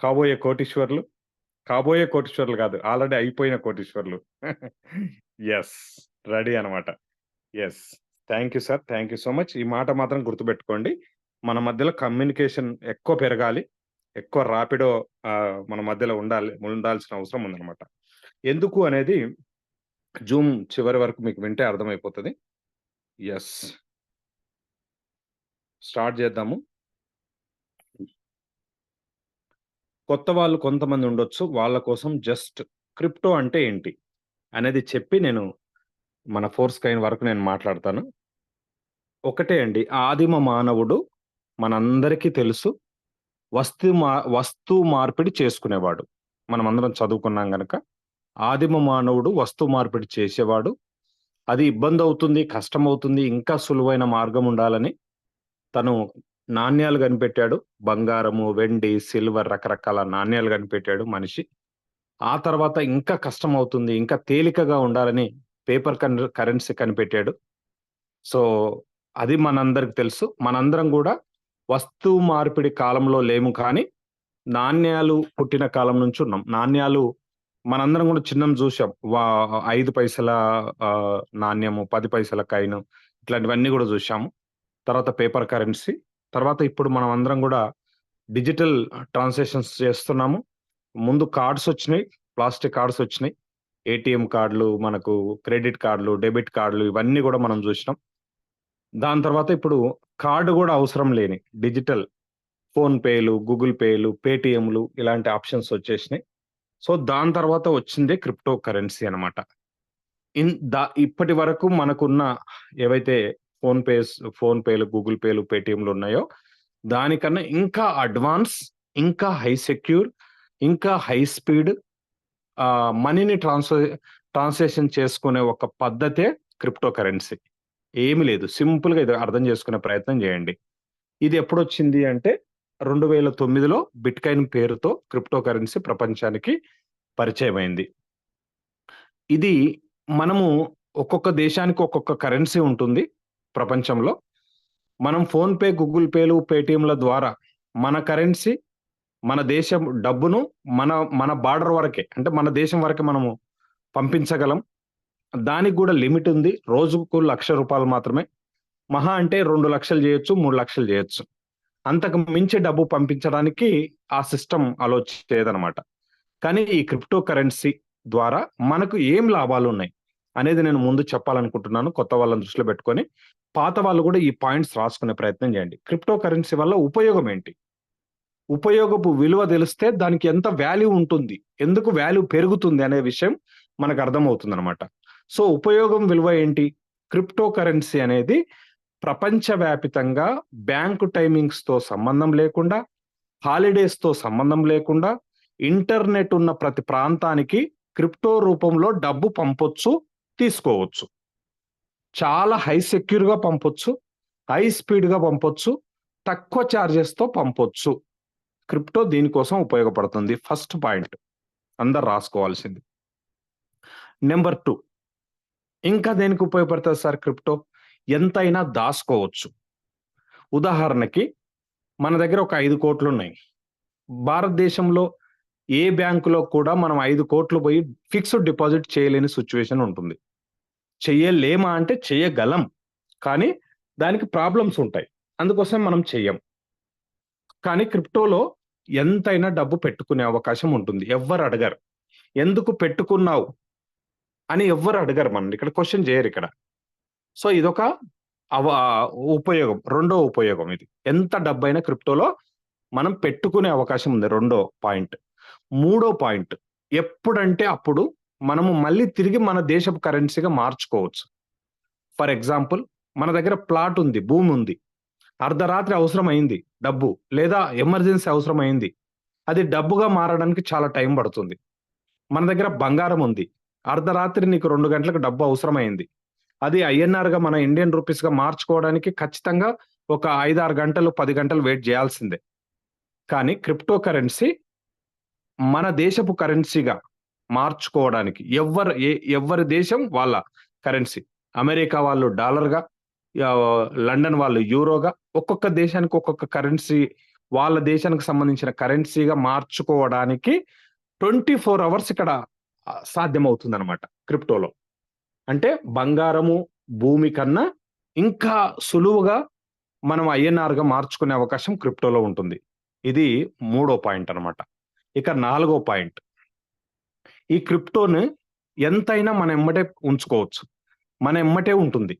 కాబోయే కోటీశ్వర్లు కాదు, ఆల్రెడీ అయిపోయిన కోటీశ్వర్లు. ఎస్, రెడీ అనమాట. Yes, thank you sir, thank you so much. ఈ మాట మాత్రం గుర్తుపెట్టుకోండి, మన మధ్యలో కమ్యూనికేషన్ ఎక్కువ పెరగాలి, ఎక్కువ ర్యాపిడో మన మధ్యలో ఉండాల్సిన అవసరం ఉందన్నమాట. ఎందుకు అనేది జూమ్ చివరి వరకు మీకు వింటే అర్థమైపోతుంది. ఎస్, స్టార్ట్ చేద్దాము. కొత్త వాళ్ళు కొంతమంది ఉండొచ్చు, వాళ్ళ కోసం జస్ట్ క్రిప్టో అంటే ఏంటి అనేది చెప్పి నేను మన ఫోర్స్ కైన్ వరకు నేను మాట్లాడతాను. ఒకటే అండి, ఆదిమ మానవుడు మనందరికీ తెలుసు వస్తు మార్పిడి చేసుకునేవాడు. మనం అందరం చదువుకున్నాం గనక ఆదిమ మానవుడు వస్తు మార్పిడి చేసేవాడు. అది ఇబ్బంది అవుతుంది, కష్టం అవుతుంది, ఇంకా సులువైన మార్గం ఉండాలని తను నాణ్యాలు కనిపెట్టాడు. బంగారము, వెండి, సిల్వర్, రకరకాల నాణ్యాలు కనిపెట్టాడు మనిషి. ఆ తర్వాత ఇంకా కష్టం అవుతుంది, ఇంకా తేలికగా ఉండాలని పేపర్ కరెన్సీ కనిపెట్టాడు. సో అది మనందరికి తెలుసు. మనందరం కూడా వస్తు మార్పిడి కాలంలో లేము, కానీ నాణ్యాలు పుట్టిన కాలం నుంచి ఉన్నాం. నాణ్యాలు మనందరం కూడా చిన్నం చూసాం. 5 పైసల నాణ్యము, 10 పైసల కాయిన్, ఇట్లాంటివన్నీ కూడా చూసాము. తర్వాత పేపర్ కరెన్సీ, తర్వాత ఇప్పుడు మనం అందరం కూడా డిజిటల్ ట్రాన్సాక్షన్స్ చేస్తున్నాము. ముందు కార్డ్స్ వచ్చినాయి, ప్లాస్టిక్ కార్డ్స్ వచ్చినాయి, ఏటీఎం కార్డులు, మనకు క్రెడిట్ కార్డులు, డెబిట్ కార్డులు, ఇవన్నీ కూడా మనం చూసినాం. దాని తర్వాత ఇప్పుడు కార్డు కూడా అవసరం లేని డిజిటల్ ఫోన్ పేలు, గూగుల్ పేలు, పేటిఎంలు, ఇలాంటి ఆప్షన్స్ వచ్చేసినాయి. సో దాని తర్వాత వచ్చిందే క్రిప్టో కరెన్సీ అనమాట. ఇప్పటి వరకు మనకున్న ఏవైతే ఫోన్ పేలు, గూగుల్ పేలు, పేటిఎంలు ఉన్నాయో దానికన్నా ఇంకా అడ్వాన్స్, ఇంకా హై సెక్యూర్, ఇంకా హై స్పీడ్ మనీని ట్రాన్సాక్షన్ చేసుకునే ఒక పద్ధతే క్రిప్టో కరెన్సీ. ఏమి లేదు, సింపుల్ గా ఇది అర్థం చేసుకునే ప్రయత్నం చేయండి. ఇది ఎప్పుడొచ్చింది అంటే 2009లో బిట్కాయిన్ పేరుతో క్రిప్టో కరెన్సీ ప్రపంచానికి పరిచయం అయింది. ఇది మనము ఒక్కొక్క దేశానికి ఒక్కొక్క కరెన్సీ ఉంటుంది ప్రపంచంలో. మనం ఫోన్ పే, గూగుల్ పేలు, పేటిఎంల ద్వారా మన కరెన్సీ, మన దేశం డబ్బును మన బార్డర్ వరకే, అంటే మన దేశం వరకే మనము పంపించగలం. దానికి కూడా లిమిట్ ఉంది. రోజుకు ₹1,00,000 మాత్రమే. మహా అంటే 2 లక్షలు చేయొచ్చు, 3 లక్షలు చేయొచ్చు. అంతకు మించి డబ్బు పంపించడానికి ఆ సిస్టమ్ అలో చేయదనమాట. కానీ ఈ క్రిప్టో కరెన్సీ ద్వారా మనకు ఏం లాభాలు ఉన్నాయి అనేది నేను ముందు చెప్పాలనుకుంటున్నాను, కొత్త వాళ్ళని దృష్టిలో పెట్టుకొని. పాత వాళ్ళు కూడా ఈ పాయింట్స్ రాసుకునే ప్రయత్నం చేయండి. క్రిప్టో కరెన్సీ వల్ల ఉపయోగం ఏంటి, ఉపయోగపు విలువ తెలిస్తే దానికి ఎంత వాల్యూ ఉంటుంది, ఎందుకు వాల్యూ పెరుగుతుంది అనే విషయం మనకు అర్థమవుతుంది అనమాట. సో ఉపయోగం విలువ ఏంటి? క్రిప్టో కరెన్సీ అనేది ప్రపంచవ్యాపితంగా బ్యాంకు టైమింగ్స్ తో సంబంధం లేకుండా, హాలిడేస్ తో సంబంధం లేకుండా, ఇంటర్నెట్ ఉన్న ప్రతి ప్రాంతానికి క్రిప్టో రూపంలో డబ్బు పంపొచ్చు, తీసుకోవచ్చు. చాలా హై సెక్యూర్ గా పంపొచ్చు, హై స్పీడ్ గా పంపొచ్చు, తక్కువ చార్జెస్ తో పంపొచ్చు. క్రిప్టో దీనికోసం ఉపయోగపడుతుంది. ఫస్ట్ పాయింట్ అందరు రాసుకోవాల్సింది. నెంబర్ 2, ఇంకా దేనికి ఉపయోగపడుతుంది సార్ క్రిప్టో? ఎంతైనా దాచుకోవచ్చు. ఉదాహరణకి మన దగ్గర ఒక 5 కోట్లు ఉన్నాయి. భారతదేశంలో ఏ బ్యాంకులో కూడా మనం 5 కోట్లు పోయి ఫిక్స్డ్ డిపాజిట్ చేయలేని సిచ్యువేషన్ ఉంటుంది. చెయ్యలేమా అంటే చెయ్యగలం, కానీ దానికి ప్రాబ్లమ్స్ ఉంటాయి, అందుకోసం మనం చెయ్యం. కానీ క్రిప్టోలో ఎంతైనా డబ్బు పెట్టుకునే అవకాశం ఉంటుంది. ఎవ్వరు అడగరు ఎందుకు పెట్టుకున్నావు అని, ఎవ్వరు అడగరు, మనం ఇక్కడ క్వశ్చన్ చేయరు ఇక్కడ. సో ఇదొక ఉపయోగం. రెండో ఉపయోగం ఇది, ఎంత డబ్బైనా క్రిప్టోలో మనం పెట్టుకునే అవకాశం ఉంది. రెండో పాయింట్. మూడో పాయింట్, ఎప్పుడంటే అప్పుడు మనము మళ్ళీ తిరిగి మన దేశపు కరెన్సీగా మార్చుకోవచ్చు. ఫర్ ఎగ్జాంపుల్, మన దగ్గర ప్లాట్ ఉంది, భూమి ఉంది, అర్ధరాత్రి అవసరం అయింది డబ్బు, లేదా ఎమర్జెన్సీ అవసరం అయింది, అది డబ్బుగా మారడానికి చాలా టైం పడుతుంది. మన దగ్గర బంగారం ఉంది, అర్ధరాత్రి నీకు 2 గంటలకు డబ్బు అవసరం అయింది, అది ఐఎన్ఆర్ గా మన ఇండియన్ రూపీస్ గా మార్చుకోవడానికి ఖచ్చితంగా ఒక 5-6 గంటలు 10 గంటలు వెయిట్ చేయాల్సిందే. కానీ క్రిప్టో కరెన్సీ మన దేశపు కరెన్సీగా మార్చుకోవడానికి ఎవరి దేశం వాళ్ళ కరెన్సీ. అమెరికా వాళ్ళు డాలర్గా, లండన్ వాళ్ళు యూరోగా, ఒక్కొక్క దేశానికి ఒక్కొక్క కరెన్సీ, వాళ్ళ దేశానికి సంబంధించిన కరెన్సీగా మార్చుకోవడానికి 24 అవర్స్ ఇక్కడ సాధ్యమవుతుంది అనమాట క్రిప్టోలో. అంటే బంగారము, భూమి కన్నా ఇంకా సులువుగా మనం ఐఎన్ఆర్ గా మార్చుకునే అవకాశం క్రిప్టోలో ఉంటుంది. ఇది మూడో పాయింట్ అనమాట. ఇక నాలుగో పాయింట్, ఈ క్రిప్టోని ఎంతైనా మన ఎమ్మటే ఉంచుకోవచ్చు, మన ఎమ్మటే ఉంటుంది.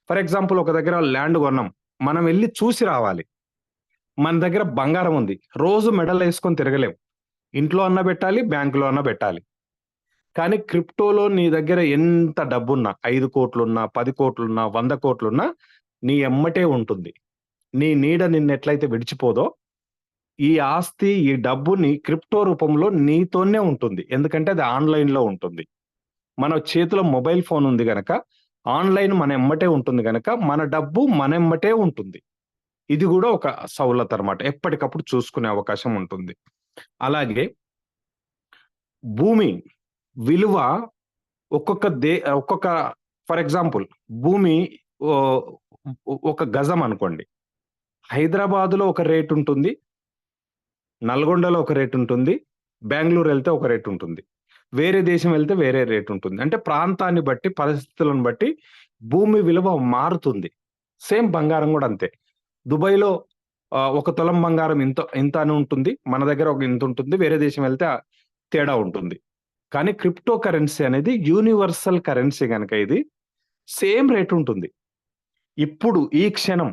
ఫర్ ఎగ్జాంపుల్, ఒక దగ్గర ల్యాండ్ కొన్నాం, మనం వెళ్ళి చూసి రావాలి. మన దగ్గర బంగారం ఉంది, రోజు మెడల్ వేసుకొని తిరగలేం, ఇంట్లో అన్న పెట్టాలి, బ్యాంకులో అన్న పెట్టాలి. కానీ క్రిప్టోలో నీ దగ్గర ఎంత డబ్బున్నా, 5 కోట్లున్నా, 10 కోట్లున్నా, 100 కోట్లున్నా, నీ ఎమ్మటే ఉంటుంది. నీ నీడ నిన్నెట్లయితే విడిచిపోదో, ఈ ఆస్తి, ఈ డబ్బుని క్రిప్టో రూపంలో నీతోనే ఉంటుంది. ఎందుకంటే అది ఆన్లైన్ లో ఉంటుంది. మన చేతిలో మొబైల్ ఫోన్ ఉంది గనక, ఆన్లైన్ మన ఎమ్మటే ఉంటుంది గనక, మన డబ్బు మన ఎమ్మటే ఉంటుంది. ఇది కూడా ఒక సౌలత్ అనమాట, ఎప్పటికప్పుడు చూసుకునే అవకాశం ఉంటుంది. అలాగే భూమి విలువ ఒక్కొక్క ఫర్ ఎగ్జాంపుల్, భూమి ఒక గజం అనుకోండి, హైదరాబాదులో ఒక రేట్ ఉంటుంది, నల్గొండలో ఒక రేట్ ఉంటుంది, బెంగళూరు వెళ్తే ఒక రేట్ ఉంటుంది, వేరే దేశం వెళ్తే వేరే రేట్ ఉంటుంది. అంటే ప్రాంతాన్ని బట్టి, పరిస్థితులను బట్టి భూమి విలువ మారుతుంది. సేమ్ బంగారం కూడా అంతే. దుబాయ్‌లో ఒక తులం బంగారం ఇంత ఇంత అని ఉంటుంది. మన దగ్గర ఒక ఇంత ఉంటుంది. వేరే దేశం వెళ్తే తేడా ఉంటుంది. కానీ క్రిప్టో కరెన్సీ అనేది యూనివర్సల్ కరెన్సీ గనక ఇది సేమ్ రేట్ ఉంటుంది. ఇప్పుడు ఈ క్షణం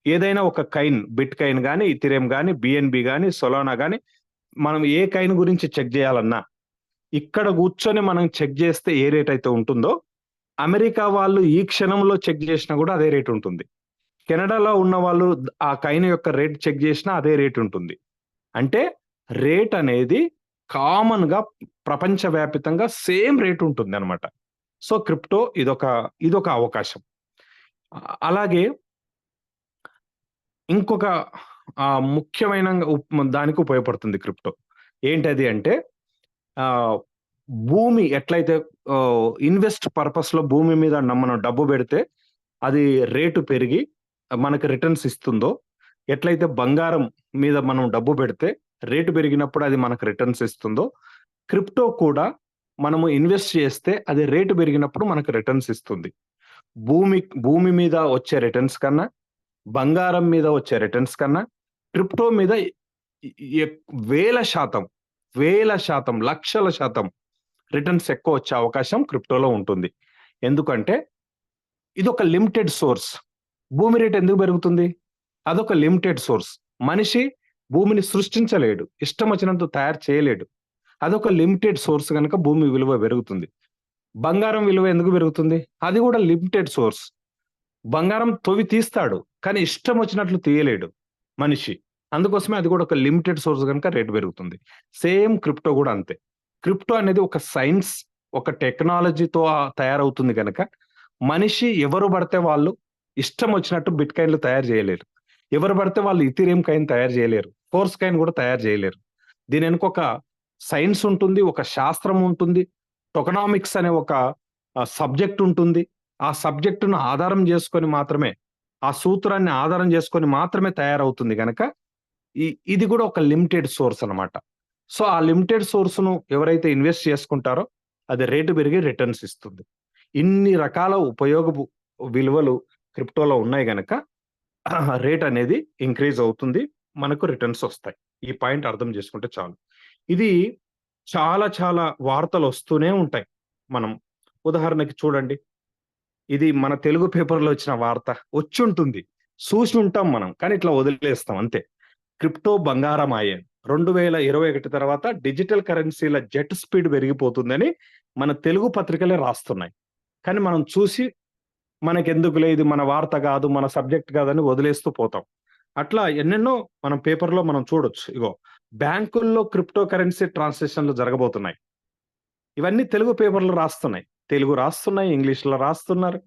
ఏదైనా ఒక కైన్, బిట్ కైన్ గాని, ఇథీరియం గాని, బిఎన్‌బి గాని, సొలానా గాని మనం ఏ కైన్ గురించి చెక్ చేయాలన్నా ఇక్కడ కూర్చొని మనం చెక్ చేస్తే ఏ రేట్ అయితే ఉంటుందో, అమెరికా వాళ్ళు ఈ క్షణంలో చెక్ చేసినా కూడా అదే రేట్ ఉంటుంది. కెనడాలో ఉన్న వాళ్ళు ఆ కాయిన్ యొక్క రేట్ చెక్ చేసినా అదే రేట్ ఉంటుంది. అంటే రేట్ అనేది కామన్‌గా ప్రపంచవ్యాపితంగా సేమ్ రేట్ ఉంటుందన్నమాట. సో, క్రిప్టో ఇదొక అవకాశం. అలాగే ఇంకొక ముఖ్యమైన దానికి ఉపయోగపడుతుంది క్రిప్టో. ఏంటది అంటే భూమి ఎట్లయితే ఇన్వెస్ట్ పర్పస్‌లో భూమి మీద మనం డబ్బు పెడితే అది రేటు పెరిగి మనకు రిటర్న్స్ ఇస్తుందో, ఎట్లయితే బంగారం మీద మనం డబ్బు పెడితే రేటు పెరిగినప్పుడు అది మనకు రిటర్న్స్ ఇస్తుందో, క్రిప్టో కూడా మనము ఇన్వెస్ట్ చేస్తే అది రేటు పెరిగినప్పుడు మనకు రిటర్న్స్ ఇస్తుంది. భూమి మీద వచ్చే రిటర్న్స్ కన్నా, బంగారం మీద వచ్చే రిటర్న్స్ కన్నా, క్రిప్టో మీద వేల శాతం, లక్షల శాతం రిటర్న్స్ ఎక్కువ వచ్చే అవకాశం క్రిప్టోలో ఉంటుంది. ఎందుకంటే ఇదొక లిమిటెడ్ సోర్స్. భూమి రేట్ ఎందుకు పెరుగుతుంది? అదొక లిమిటెడ్ సోర్స్. మనిషి భూమిని సృష్టించలేడు, ఇష్టం వచ్చినంత తయారు చేయలేడు. అదొక లిమిటెడ్ సోర్స్ గనక భూమి విలువ పెరుగుతుంది. బంగారం విలువ ఎందుకు పెరుగుతుంది? అది కూడా లిమిటెడ్ సోర్స్. బంగారం తవ్వి తీస్తాడు, కానీ ఇష్టం వచ్చినట్లు తీయలేడు మనిషి. అందుకోసమే అది కూడా ఒక లిమిటెడ్ సోర్స్ గనక రేటు పెరుగుతుంది. సేమ్ క్రిప్టో కూడా అంతే. క్రిప్టో అనేది ఒక సైన్స్, ఒక టెక్నాలజీతో తయారవుతుంది గనక మనిషి ఎవరు పడితే వాళ్ళు ఇష్టం వచ్చినట్టు బిట్ కాయిన్‌లు తయారు చేయలేరు. ఎవరు పడితే వాళ్ళు ఇథీరియం కాయిన్ తయారు చేయలేరు. ఫోర్స్ కాయిన్ కూడా తయారు చేయలేరు. దీని వెనుక ఒక సైన్స్ ఉంటుంది, ఒక శాస్త్రం ఉంటుంది. టోకెనామిక్స్ అనే ఒక సబ్జెక్ట్ ఉంటుంది. ఆ సబ్జెక్టును ఆధారం చేసుకొని మాత్రమే, ఆ సూత్రాన్ని ఆధారం చేసుకొని మాత్రమే తయారవుతుంది గనక ఇది కూడా ఒక లిమిటెడ్ సోర్స్ అన్నమాట. సో, ఆ లిమిటెడ్ సోర్స్‌ను ఎవరైతే ఇన్వెస్ట్ చేసుకుంటారో అది రేటు పెరిగి రిటర్న్స్ ఇస్తుంది. ఇన్ని రకాల ఉపయోగపు విలువలు క్రిప్టోలో ఉన్నాయి గనక రేట్ అనేది ఇంక్రీజ్ అవుతుంది. మనకు రిటర్న్స్ వస్తాయి. ఈ పాయింట్ అర్థం చేసుకుంటే చాలు. ఇది చాలా వార్తలు వస్తూనే ఉంటాయి. మనం ఉదాహరణకి చూడండి. ఇది మన తెలుగు పేపర్‌లో వచ్చిన వార్త. వచ్చుంటుంది. చూసి ఉంటాం మనం. కానీ ఇట్లా వదిలేస్తాం అంతే. క్రిప్టో బంగారమాయె. 2021 తర్వాత డిజిటల్ కరెన్సీల జెట్ స్పీడ్ పెరిగిపోతుందని మన తెలుగు పత్రికలే రాస్తున్నాయి. కానీ మనం చూసి మనకెందుకులే ఇది మన వార్త కాదు, మన సబ్జెక్ట్ కాదని వదిలేస్తూ పోతాం. అట్లా ఎన్నెన్నో మనం పేపర్‌లో మనం చూడొచ్చు. ఇగో బ్యాంకుల్లో క్రిప్టో కరెన్సీ ట్రాన్సాక్షన్‌లు జరగబోతున్నాయి. ఇవన్నీ తెలుగు పేపర్‌లు రాస్తున్నాయి. తెలుగు రాస్తున్నాయి, ఇంగ్లీష్‌లో రాస్తున్నారు.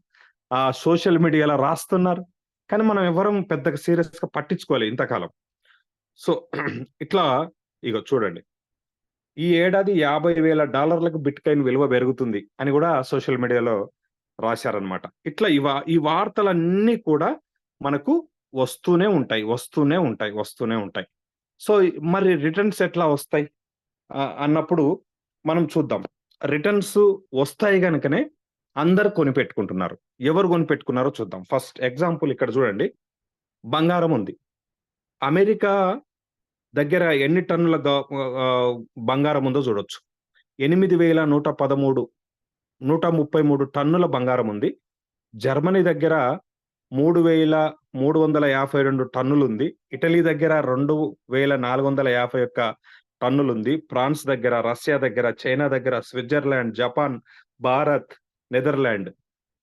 సోషల్ మీడియాలో రాస్తున్నారు. కానీ మనం ఎవ్వరం పెద్దగా సీరియస్‌గా పట్టించుకోలే ఇంతకాలం. సో, ఇట్లా ఇగో చూడండి. ఈ ఏడాది $50,000 బిట్ కాయిన్ విలువ పెరుగుతుంది అని కూడా సోషల్ మీడియాలో రాశారన్నమాట. ఇట్లా ఈ వార్తలన్నీ కూడా మనకు వస్తూనే ఉంటాయి. సో, మరి రిటర్న్స్ ఎట్లా వస్తాయి అన్నప్పుడు మనం చూద్దాం. రిటర్న్స్ వస్తాయి గనుకనే అందరూ కొనిపెట్టుకుంటున్నారు. ఎవరు కొనిపెట్టుకున్నారో చూద్దాం. ఫస్ట్ ఎగ్జాంపుల్ ఇక్కడ చూడండి. బంగారం ఉంది. అమెరికా దగ్గర ఎన్ని టన్నుల బంగారం ఉందో చూడొచ్చు. 8,133 టన్నుల బంగారం ఉంది. జర్మనీ దగ్గర 3,352 టన్నులుంది. ఇటలీ దగ్గర 2,451 టన్నులుంది. ఫ్రాన్స్ దగ్గర, రష్యా దగ్గర, చైనా దగ్గర, స్విట్జర్లాండ్, జపాన్, భారత్, నెదర్లాండ్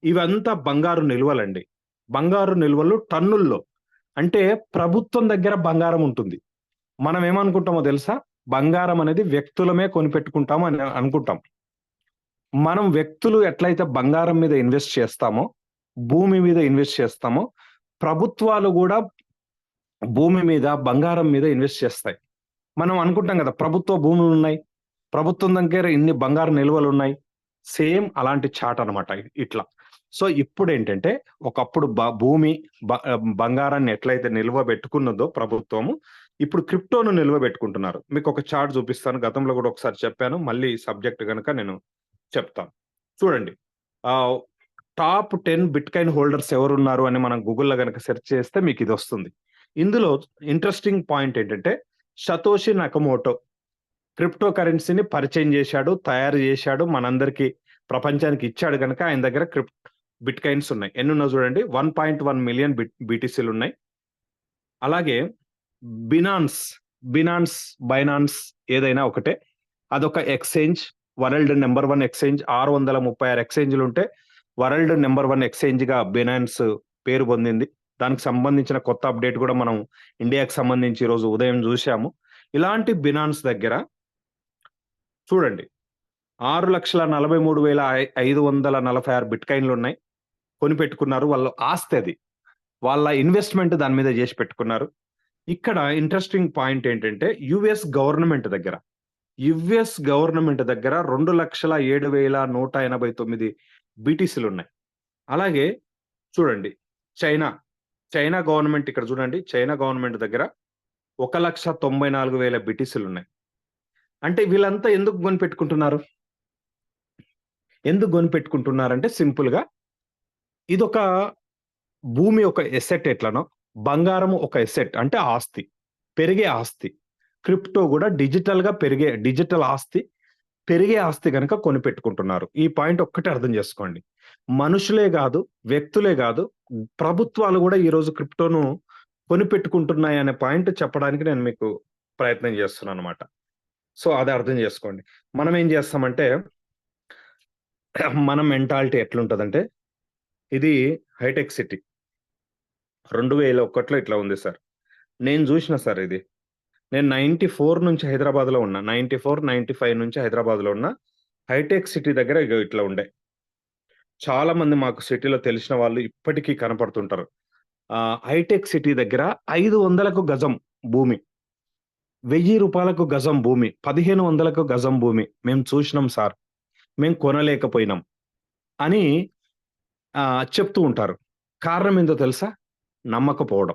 ఇవంతా బంగారు నిల్వలండి. బంగారు నిల్వలు టన్నుల్లో. అంటే ప్రభుత్వం దగ్గర బంగారం ఉంటుంది. మనం ఏమనుకుంటామో తెలుసా? బంగారం అనేది వ్యక్తులమే కొనిపెట్టుకుంటాం అని అనుకుంటాం. మనం వ్యక్తులు ఎట్లయితే బంగారం మీద ఇన్వెస్ట్ చేస్తామో, భూమి మీద ఇన్వెస్ట్ చేస్తామో, ప్రభుత్వాలు కూడా భూమి మీద, బంగారం మీద ఇన్వెస్ట్ చేస్తాయి. మనం అనుకుంటాం కదా, ప్రభుత్వ భూములు ఉన్నాయి, ప్రభుత్వం దగ్గర ఇన్ని బంగారు నిల్వలు ఉన్నాయి, సేమ్ అలాంటి చార్ట్ అనమాట ఇట్లా. సో ఇప్పుడు ఏంటంటే ఒకప్పుడు భూమి బంగారాన్ని ఎట్లయితే నిల్వ పెట్టుకున్నదో ప్రభుత్వము, ఇప్పుడు క్రిప్టోను నిల్వ పెట్టుకుంటున్నారు. మీకు ఒక చార్ట్ చూపిస్తాను. గతంలో కూడా ఒకసారి చెప్పాను. మళ్ళీ సబ్జెక్ట్ కనుక నేను చెప్తాను. చూడండి. టాప్ 10 బిట్‌కాయిన్ హోల్డర్స్ ఎవరున్నారు అని మనం గూగుల్‌లో గనక సెర్చ్ చేస్తే మీకు ఇది వస్తుంది. ఇందులో ఇంట్రెస్టింగ్ పాయింట్ ఏంటంటే సతోషి నకమోటో క్రిప్టో కరెన్సీని పరిచయం చేశాడు, తయారు చేశాడు, మనందరికీ ప్రపంచానికి ఇచ్చాడు గనక ఆయన దగ్గర బిట్‌కాయిన్స్ ఉన్నాయి. ఎన్నున్నాయో చూడండి. 1.1 మిలియన్ బీటీసీలు ఉన్నాయి. అలాగే బైనాన్స్ ఏదైనా ఒకటే. అదొక ఎక్స్‌చేంజ్. World number 1 exchange. 636 ఎక్స్‌చేంజ్‌లు ఉంటే వరల్డ్ నంబర్ 1 ఎక్స్‌చేంజ్‌గా బినాన్స్ పేరు పొందింది. దానికి సంబంధించిన కొత్త అప్డేట్ కూడా మనం ఇండియాకి సంబంధించి ఈరోజు ఉదయం చూశాము. ఇలాంటి బినాన్స్ దగ్గర చూడండి 6,43,546 బిట్‌కాయిన్‌లు ఉన్నాయి. కొనిపెట్టుకున్నారు. వాళ్ళ ఆస్తి అది. వాళ్ళ ఇన్వెస్ట్‌మెంట్ దాని మీద చేసి పెట్టుకున్నారు. ఇక్కడ ఇంట్రెస్టింగ్ పాయింట్ ఏంటంటే యుఎస్ గవర్నమెంట్ దగ్గర 2,07,189 బీటీసీలు ఉన్నాయి. అలాగే చూడండి చైనా గవర్నమెంట్ ఇక్కడ చూడండి. చైనా గవర్నమెంట్ దగ్గర 1,94,000 బీటీసీలు ఉన్నాయి. అంటే వీళ్ళంతా ఎందుకు కొనిపెట్టుకుంటున్నారు? ఎందుకు కొనిపెట్టుకుంటున్నారంటే సింపుల్‌గా ఇదొక భూమి ఒక ఎసెట్ ఎట్లనో బంగారం ఒక ఎసెట్ అంటే ఆస్తి. పెరిగే ఆస్తి. క్రిప్టో కూడా డిజిటల్ ఆస్తి, పెరిగే ఆస్తి గనక కొనిపెట్టుకుంటున్నారు. ఈ పాయింట్ ఒక్కటే అర్థం చేసుకోండి. మనుషులే గాదు, వ్యక్తులే గాదు, ప్రభుత్వాలు కూడా ఈరోజు క్రిప్టోను కొనిపెట్టుకుంటున్నాయి అనే పాయింట్ చెప్పడానికి నేను మీకు ప్రయత్నం చేస్తున్నానన్నమాట. సో అది అర్థం చేసుకోండి. మనం ఏం చేస్తామంటే మన మెంటాలిటీ ఎట్లుంటదంటే ఇది హైటెక్ సిటీ. 2001లో ఇట్లా ఉంది సార్. నేను చూసిన సార్ ఇది. నేను 94 నుంచి హైదరాబాద్‌లో ఉన్నా. 94, 95 నుంచి హైదరాబాద్‌లో ఉన్నా. హైటెక్ సిటీ దగ్గర ఇగో ఇట్లా ఉండే. చాలా మంది మాకు సిటీలో తెలిసిన వాళ్ళు ఇప్పటికీ కనపడుతుంటారు. హైటెక్ సిటీ దగ్గర 500కు గజం భూమి. ₹1000 గజం భూమి. 1500కు గజం భూమి. మేము చూసినాం సార్. మేము కొనలేకపోయినాం అని చెప్తూ ఉంటారు. కారణం ఏందో తెలుసా? నమ్మకపోవడం.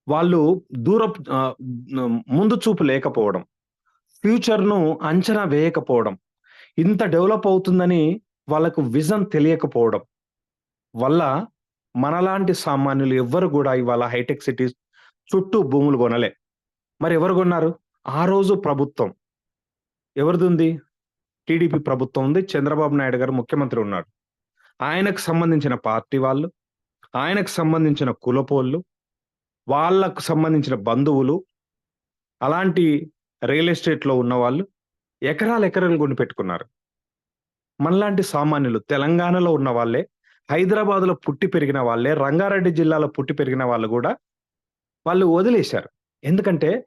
వాళ్ళు ముందు చూపు లేకపోవడం. ఫ్యూచర్‌ను అంచనా వేయకపోవడం. ఇంత డెవలప్ అవుతుందని వాళ్ళకు విజన్ తెలియకపోవడం వల్ల మనలాంటి సామాన్యులు ఎవ్వరు గూడా ఇవాళ హైటెక్ సిటీస్ చుట్టూ భూములు కొనలే. మరి ఎవరు కొన్నారు? ఆ రోజు ప్రభుత్వం. ఎవరిదుంది? టీడీపీ ప్రభుత్వం ఉంది. చంద్రబాబు నాయుడు గారు ముఖ్యమంత్రి ఉన్నాడు. ఆయనకు సంబంధించిన పార్టీ వాళ్ళు, ఆయనకు సంబంధించిన కులపోళ్ళు, వాళ్ళకు సంబంధించిన బంధువులు, అలాంటి రియల్ ఎస్టేట్‌లో ఉన్నవాళ్ళు ఎకరాలు కొనిపెట్టుకున్నారు. మనలాంటి సామాన్యులు తెలంగాణలో ఉన్న వాళ్ళే, హైదరాబాద్‌లో పుట్టి పెరిగిన వాళ్ళే, రంగారెడ్డి జిల్లాలో పుట్టి పెరిగిన వాళ్ళు గూడా వాళ్ళు వదిలేశారు. ఎందుకంటే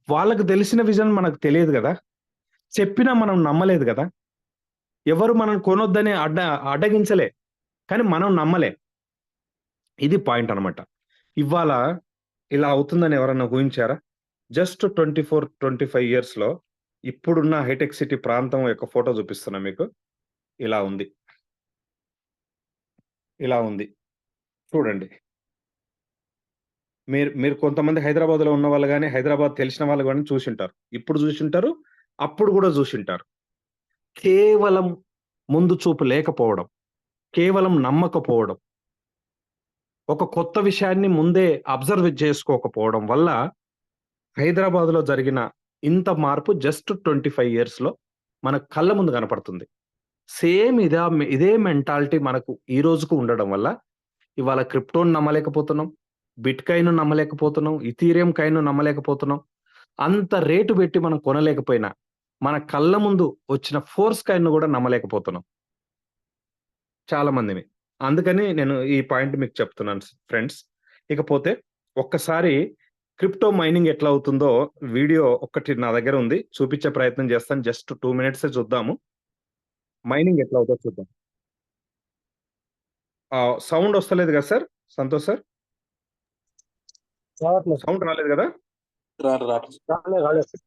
వాళ్ళకి తెలిసిన విజన్ మనకు తెలియదు గదా! చెప్పినా మనం నమ్మలేదు గదా! ఎవరు మనల్ని కొనొద్దని అడ్డగించలే. కానీ మనం నమ్మలే. ఇది పాయింట్ అన్నమాట. ఇవాళ ఇలా అవుతుందని ఎవరన్నా ఊహించారా? జస్ట్ 24, 25 ఇయర్స్‌లో ఇప్పుడున్న హైటెక్ సిటీ ప్రాంతం యొక్క ఫోటో చూపిస్తున్నా మీకు. ఇలా ఉంది. ఇలా ఉంది. చూడండి. మీరు కొంతమంది హైదరాబాద్‌లో ఉన్నవాళ్ళు గాని, హైదరాబాద్ తెలిసిన వాళ్ళు గాని చూసుంటారు. ఇప్పుడు చూసుంటారు. అప్పుడు గూడా చూసుంటారు. కేవలం ముందు చూపు లేకపోవడం. కేవలం నమ్మకపోవడం. ఒక కొత్త విషయాన్ని ముందే అబ్జర్వ్ చేసుకోకపోవడం వల్ల హైదరాబాద్‌లో జరిగిన ఇంత మార్పు జస్ట్ 25 ఇయర్స్‌లో మన కళ్ళ ముందు కనపడుతుంది. సేమ్ ఇదే మెంటాలిటీ మనకు ఈ రోజుకు ఉండడం వల్ల ఇవాళ క్రిప్టోని నమ్మలేకపోతున్నాం. బిట్‌కాయిన్ నమ్మలేకపోతున్నాం. ఇథీరియం కాయిన్ నమ్మలేకపోతున్నాం. అంత రేటు పెట్టి మనం కొనలేకపోయినా మన కళ్ళ ముందు వచ్చిన ఫోర్స్ కాయిన్‌ను కూడా నమ్మలేకపోతున్నాం. చాలా మందిని. అందుకని నేను ఈ పాయింట్ మీకు చెప్తున్నాను ఫ్రెండ్స్. ఇకపోతే ఒక్కసారి క్రిప్టో మైనింగ్ ఎట్లా అవుతుందో వీడియో ఒక్కటి నా దగ్గర ఉంది. చూపించే ప్రయత్నం చేస్తాను. జస్ట్ 2 మినిట్సే చూద్దాము. మైనింగ్ ఎట్లా అవుతుందో చూద్దాం. సౌండ్ వస్తలేదు కదా సార్? సంతోష్ సార్? రావట్లేదు. సౌండ్ రాలేదు కదా? రాలేదు.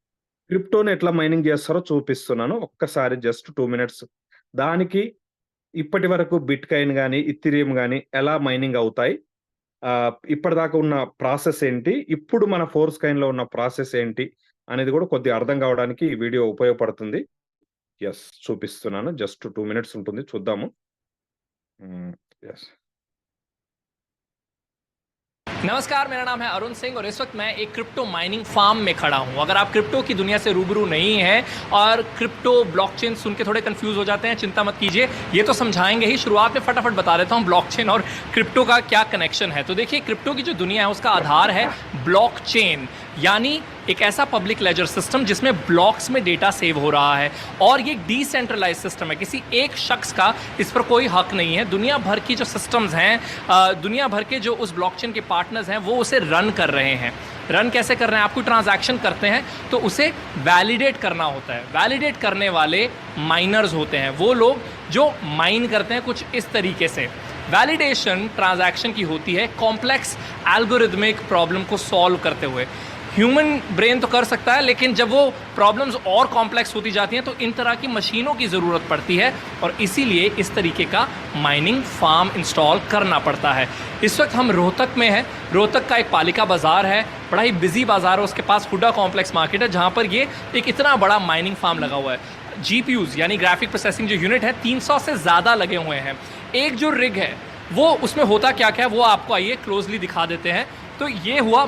క్రిప్టోని ఎట్లా మైనింగ్ చేస్తారో చూపిస్తున్నాను. ఒక్కసారి జస్ట్ 2 మినిట్స్ దానికి ఇప్పటి వరకు బిట్ కాయిన్ కానీ ఇథీరియం కానీ ఎలా మైనింగ్ అవుతాయి, ఇప్పటిదాకా ఉన్న ప్రాసెస్ ఏంటి, ఇప్పుడు మన ఫోర్స్ కాయిన్ లో ఉన్న ప్రాసెస్ ఏంటి అనేది కూడా కొద్దిగా అర్థం కావడానికి ఈ వీడియో ఉపయోగపడుతుంది. ఎస్, చూపిస్తున్నాను. జస్ట్ 2 మినిట్స్ ఉంటుంది, చూద్దాము. ఎస్. नमस्कार, मेरा नाम है अरुण सिंह और इस वक्त मैं एक क्रिप्टो माइनिंग फार्म में खड़ा हूं। अगर आप क्रिप्टो की दुनिया से रूबरू नहीं हैं और क्रिप्टो ब्लॉकचेन सुन के थोड़े कंफ्यूज हो जाते हैं, चिंता मत कीजिए, ये तो समझाएंगे ही। शुरुआत में फटाफट बता देता हूं ब्लॉकचेन और क्रिप्टो का क्या कनेक्शन है। तो देखिए, क्रिप्टो की जो दुनिया है उसका आधार है ब्लॉकचेन, यानी एक ऐसा पब्लिक लेजर सिस्टम जिसमें ब्लॉक्स में डेटा सेव हो रहा है और ये एक डिसेंट्रलाइज सिस्टम है। किसी एक शख्स का इस पर कोई हक नहीं है। दुनिया भर की जो सिस्टम्स हैं, दुनिया भर के जो उस ब्लॉकचेन के पार्टनर्स हैं वो उसे रन कर रहे हैं। रन कैसे कर रहे हैं? आप कोई ट्रांजैक्शन करते हैं तो उसे वैलिडेट करना होता है। वैलिडेट करने वाले माइनर्स होते हैं, वो लोग जो माइन करते हैं कुछ इस तरीके से। वैलिडेशन ट्रांजैक्शन की होती है कॉम्प्लेक्स एल्गोरिथमिक प्रॉब्लम को सॉल्व करते हुए। ह्यूमन ब्रेन तो कर सकता है, लेकिन जब वो प्रॉब्लम्स और कॉम्प्लेक्स होती जाती हैं तो इन तरह की मशीनों की ज़रूरत पड़ती है और इसीलिए इस तरीके का माइनिंग फार्म इंस्टॉल करना पड़ता है। इस वक्त हम रोहतक में हैं। रोहतक का एक पालिका बाज़ार है, बड़ा ही बिजी बाज़ार है। उसके पास हुडा कॉम्प्लेक्स मार्केट है, जहाँ पर ये एक इतना बड़ा माइनिंग फार्म लगा हुआ है। GPUs यानी ग्राफिक प्रोसेसिंग जो यूनिट है 300 से ज़्यादा लगे हुए हैं। एक जो रिग है वो उसमें होता क्या क्या है वो आपको आइए क्लोजली दिखा देते हैं। तो ये हुआ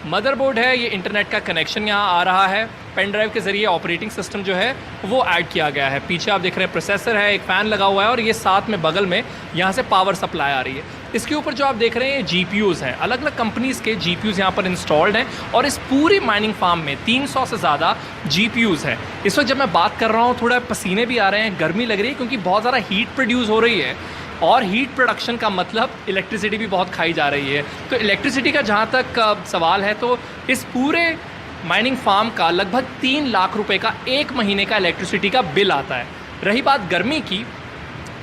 मदरबोर्ड है, ये इंटरनेट का कनेक्शन यहाँ आ रहा है। पेन ड्राइव के ज़रिए ऑपरेटिंग सिस्टम जो है वो ऐड किया गया है। पीछे आप देख रहे हैं प्रोसेसर है, एक फ़ैन लगा हुआ है और ये साथ में बगल में यहाँ से पावर सप्लाई आ रही है। इसके ऊपर जो आप देख रहे हैं ये GPUs हैं, अलग अलग कंपनीज़ के GPUs यहाँ पर इंस्टॉल्ड हैं और इस पूरी माइनिंग फार्म में 300 से ज़्यादा GPUs हैं। इस वक्त जब मैं बात कर रहा हूँ थोड़ा पसीने भी आ रहे हैं, गर्मी लग रही है क्योंकि बहुत ज़्यादा हीट प्रोड्यूस हो रही है और हीट प्रोडक्शन का मतलब इलेक्ट्रिसिटी भी बहुत खाई जा रही है। तो इलेक्ट्रिसिटी का जहाँ तक सवाल है तो इस पूरे माइनिंग फार्म का लगभग 3 लाख रुपए का एक महीने का इलेक्ट्रिसिटी का बिल आता है। रही बात गर्मी की,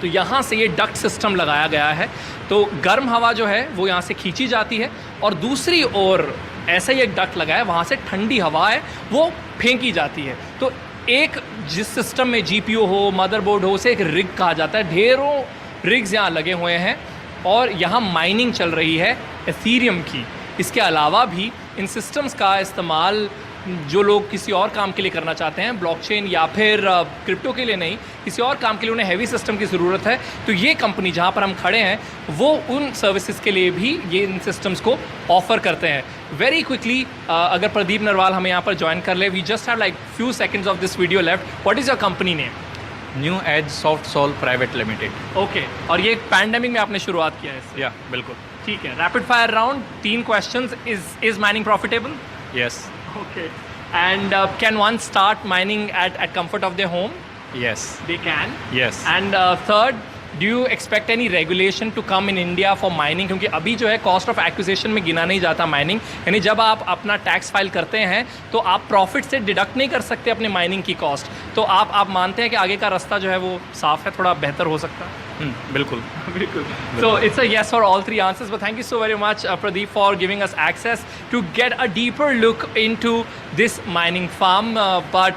तो यहाँ से ये डक्ट सिस्टम लगाया गया है, तो गर्म हवा जो है वो यहाँ से खींची जाती है और दूसरी ओर ऐसा ही एक डक्ट लगा है, वहाँ से ठंडी हवा है वो फेंकी जाती है। तो एक जिस सिस्टम में GPU हो, मदरबोर्ड हो, उसे एक रिग कहा जाता है। ढेरों रिग्स यहाँ लगे हुए हैं और यहाँ माइनिंग चल रही है एथीरियम की। इसके अलावा भी इन सिस्टम्स का इस्तेमाल जो लोग किसी और काम के लिए करना चाहते हैं, ब्लॉकचेन या फिर क्रिप्टो के लिए नहीं, किसी और काम के लिए उन्हें हैवी सिस्टम की ज़रूरत है, तो ये कंपनी जहाँ पर हम खड़े हैं वो उन सर्विसेज के लिए भी ये इन सिस्टम्स को ऑफ़र करते हैं। वेरी क्विकली अगर प्रदीप नरवाल हमें यहाँ पर ज्वाइन कर ले, we just have like few seconds of this video left. What is your company name? New age soft sol private limited. Okay, और ये पैंडेमिक में आपने शुरुआत किया है इससे? या बिल्कुल। ठीक है, rapid fire round, 3 questions. Is mining profitable? Yes. Okay, and can one start mining at comfort of their home? Yes. They can? Yes. And third, do you expect any regulation to come in India for mining? क्योंकि अभी जो है cost of acquisition में गिना नहीं जाता mining, यानी जब आप अपना टैक्स फाइल करते हैं तो आप प्रॉफिट से डिडक्ट नहीं कर सकते अपने माइनिंग की कॉस्ट। तो आप मानते हैं कि आगे का रास्ता जो है वो साफ है, थोड़ा बेहतर हो सकता है? बिल्कुल बिल्कुल। So it's a yes for all 3 answers, but thank you so very much, Pradeep, for giving us access to get a deeper look into this mining farm. But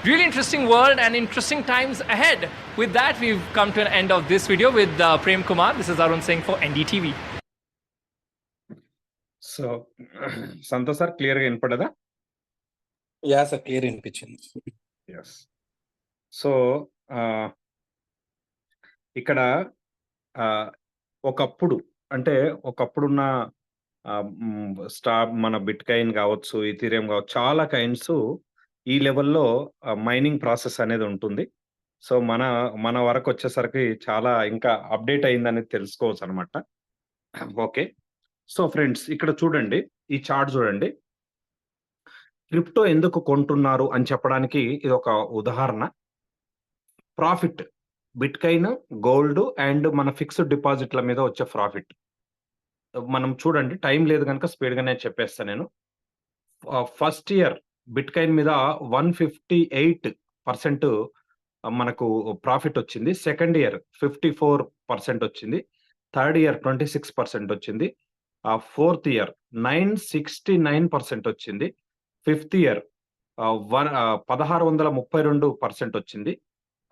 really interesting world and interesting times ahead. With that, we've come to an end of this video with Prem Kumar. This is Arun Singh for NDTV. So Santosh sir, క్లియర్గా వినపడదా? Yeah sir, clear అనిపించింది. Yes. So ఇక్కడ ఒకప్పుడున్న మన bit coin కావచ్చు, Ethereum కావచ్చు, చాలా coins ఈ లెవెల్లో mining process అనేది ఉంటుంది. సో మన వరకు వచ్చేసరికి చాలా ఇంకా అప్డేట్ అయిందని తెలుసుకోవచ్చు అనమాట. ఓకే, సో ఫ్రెండ్స్ ఇక్కడ చూడండి, ఈ చార్ట్ చూడండి. క్రిప్టో ఎందుకు కొంటున్నారు అని చెప్పడానికి ఇది ఒక ఉదాహరణ. Profit, bit coin, gold and మన ఫిక్స్డ్ డిపాజిట్ల మీద వచ్చే ప్రాఫిట్ మనం చూడండి. టైం లేదు కనుక స్పీడ్ గానే చెప్పేస్తాను నేను. ఫస్ట్ ఇయర్ బిట్ కాయిన్ మీద 158% మనకు ప్రాఫిట్ వచ్చింది. సెకండ్ ఇయర్ 54% వచ్చింది. థర్డ్ ఇయర్ 26% వచ్చింది. ఫోర్త్ ఇయర్ 969% వచ్చింది. ఫిఫ్త్ ఇయర్ 1632% వచ్చింది.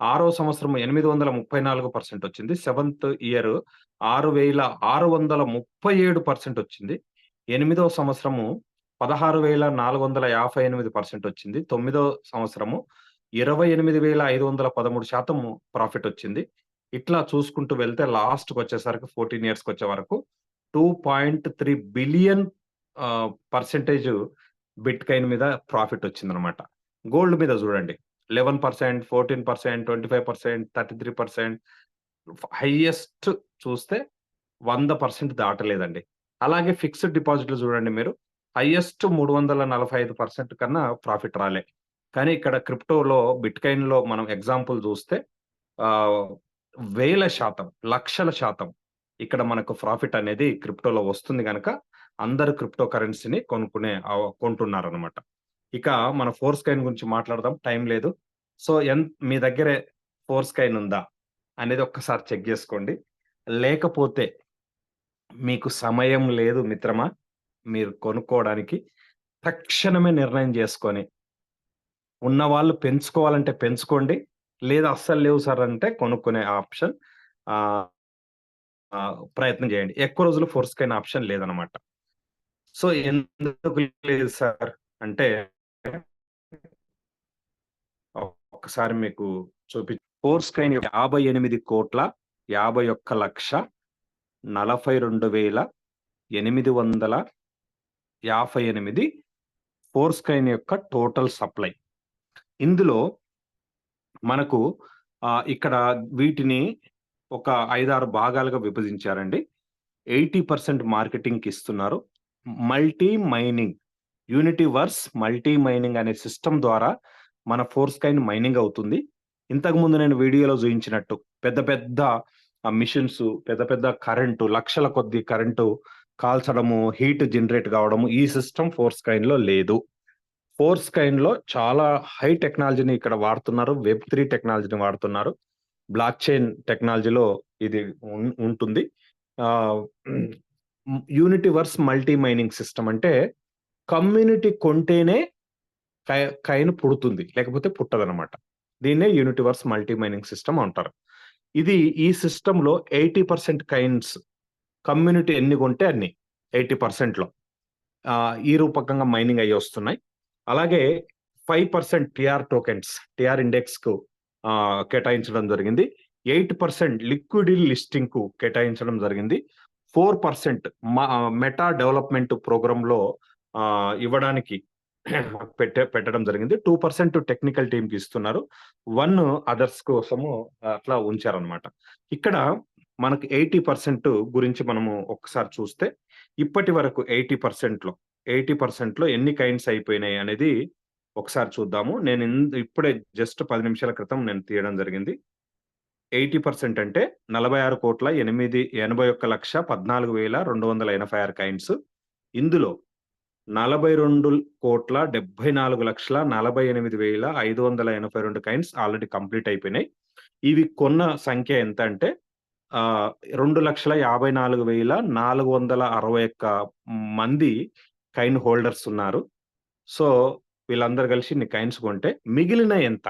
6వ సంవత్సరం 834% వచ్చింది. 7th ఇయర్ 6637% వచ్చింది. 8వ సంవత్సరము 16,458% వచ్చింది. 9వ సంవత్సరము 28,513% ప్రాఫిట్ వచ్చింది. ఇట్లా చూసుకుంటూ వెళ్తే లాస్ట్‌కొచ్చేసరికి 14 ఇయర్స్‌కొచ్చే వరకు 2.3 బిలియన్ పర్సెంటేజ్ బిట్‌కాయిన్ మీద ప్రాఫిట్ వచ్చిందనమాట. గోల్డ్ మీద చూడండి 11%, 14%, 25%, 33%, హైయెస్ట్ చూస్తే 100% దాటలేదండి. అలాగే ఫిక్స్డ్ డిపాజిట్లు చూడండి మీరు, హైయెస్ట్ 345% కన్నా ప్రాఫిట్ రాలే. కానీ ఇక్కడ క్రిప్టోలో, బిట్‌కాయిన్‌లో మనం ఎగ్జాంపుల్ చూస్తే వేల శాతం, లక్షల శాతం ఇక్కడ మనకు ప్రాఫిట్ అనేది క్రిప్టోలో వస్తుంది గనక అందరూ క్రిప్టో కరెన్సీని కొంటున్నారనమాట. ఇక మన ఫోర్స్‌కైన్ గురించి మాట్లాడదాం. టైం లేదు. సో, మీ దగ్గరే ఫోర్స్‌కైన్ ఉందా అనేది ఒక్కసారి చెక్ జేసుకోండి. లేకపోతే మీకు సమయం లేదు మిత్రమా మీరు కొనుక్కోవడానికి, తక్షణమే నిర్ణయం జేసుకొని, ఉన్నవాళ్ళు పెంచుకోవాలంటే పెంచుకోండి. లేదా అస్సలు లేవు సార్ అంటే కొనుక్కునే ఆప్షన్ ప్రయత్నం చేయండి. ఎక్కువ రోజులు ఫోర్స్‌కైన్ ఆప్షన్ లేదనమాట. సో, ఎందుకు లేదు సార్ అంటే ఒక్కసారి మీకు ఫోర్స్‌కైన్ 58,51,42,858 ఫోర్స్‌కైన్ యొక్క టోటల్ సప్లై. ఇందులో మనకు ఇక్కడ వీటిని ఒక 5, 6 భాగాలుగా విభజించారండి. 80% మార్కెటింగ్‌కి ఇస్తున్నారు. మల్టీ మైనింగ్, యూనిటీవర్స్ మల్టీ మైనింగ్ అనే సిస్టమ్ ద్వారా మన ఫోర్స్‌కైన్ మైనింగ్ అవుతుంది. ఇంతకుముందు నేను వీడియోలో చూయించినట్టు పెద్ద పెద్ద మిషన్స్, పెద్ద పెద్ద కరెంటు, లక్షల కొద్దీ కరెంటు కాల్చడము, హీట్ జనరేట్ కావడము, ఈ సిస్టమ్ ఫోర్స్‌కైన్‌లో లేదు. ఫోర్స్‌కైన్‌లో చాలా హై టెక్నాలజీని ఇక్కడ వాడుతున్నారు. వెబ్3 టెక్నాలజీని వాడుతున్నారు. బ్లాక్ చైన్ టెక్నాలజీలో ఇది ఉంటుంది. యూనిటీవర్స్ మల్టీ మైనింగ్ సిస్టమ్ అంటే కమ్యూనిటీ కొంటేనే కైన్ పుడుతుంది, లేకపోతే పుట్టదనమాట. దీన్నే యూనిటీవర్స్ మల్టీ మైనింగ్ సిస్టమ్ అంటారు. ఈ సిస్టమ్‌లో 80% కైన్స్ కమ్యూనిటీ ఎన్ని కొంటే అన్ని 80%లో ఈ రూపకంగా మైనింగ్ అయ్యి వస్తున్నాయి. అలాగే 5% టిఆర్ టోకెన్స్, టిఆర్ ఇండెక్స్‌కు కేటాయించడం జరిగింది. 8% లిక్విడ్ లిస్టింగ్‌కు కేటాయించడం జరిగింది. 4% మెటా డెవలప్‌మెంట్ ప్రోగ్రామ్‌లో ఇవ్వడానికి పెట్టడం జరిగింది. 2% టెక్నికల్ టీమ్‌కి ఇస్తున్నారు. 1 అదర్స్ కోసము అట్లా ఉంచారనమాట. ఇక్కడ మనకు 80% గురించి మనము ఒక్కసారి చూస్తే, ఇప్పటి వరకు 80%లో ఎన్ని కైన్స్ అయిపోయినాయి అనేది ఒకసారి చూద్దాము. నేను ఇప్పుడే జస్ట్ 10 నిమిషాల క్రితం నేను తీయడం జరిగింది. 80% అంటే 46,81,14,286 కైన్స్. ఇందులో 42,74,48,582 కైన్స్ ఆల్రెడీ కంప్లీట్ అయిపోయినాయి. ఇవి కొన్న సంఖ్య ఎంత అంటే 2,54,461 మంది కైన్ హోల్డర్స్ ఉన్నారు. సో, వీళ్ళందరూ కలిసి ఇన్ని కైన్స్ కొంటే మిగిలిన ఎంత?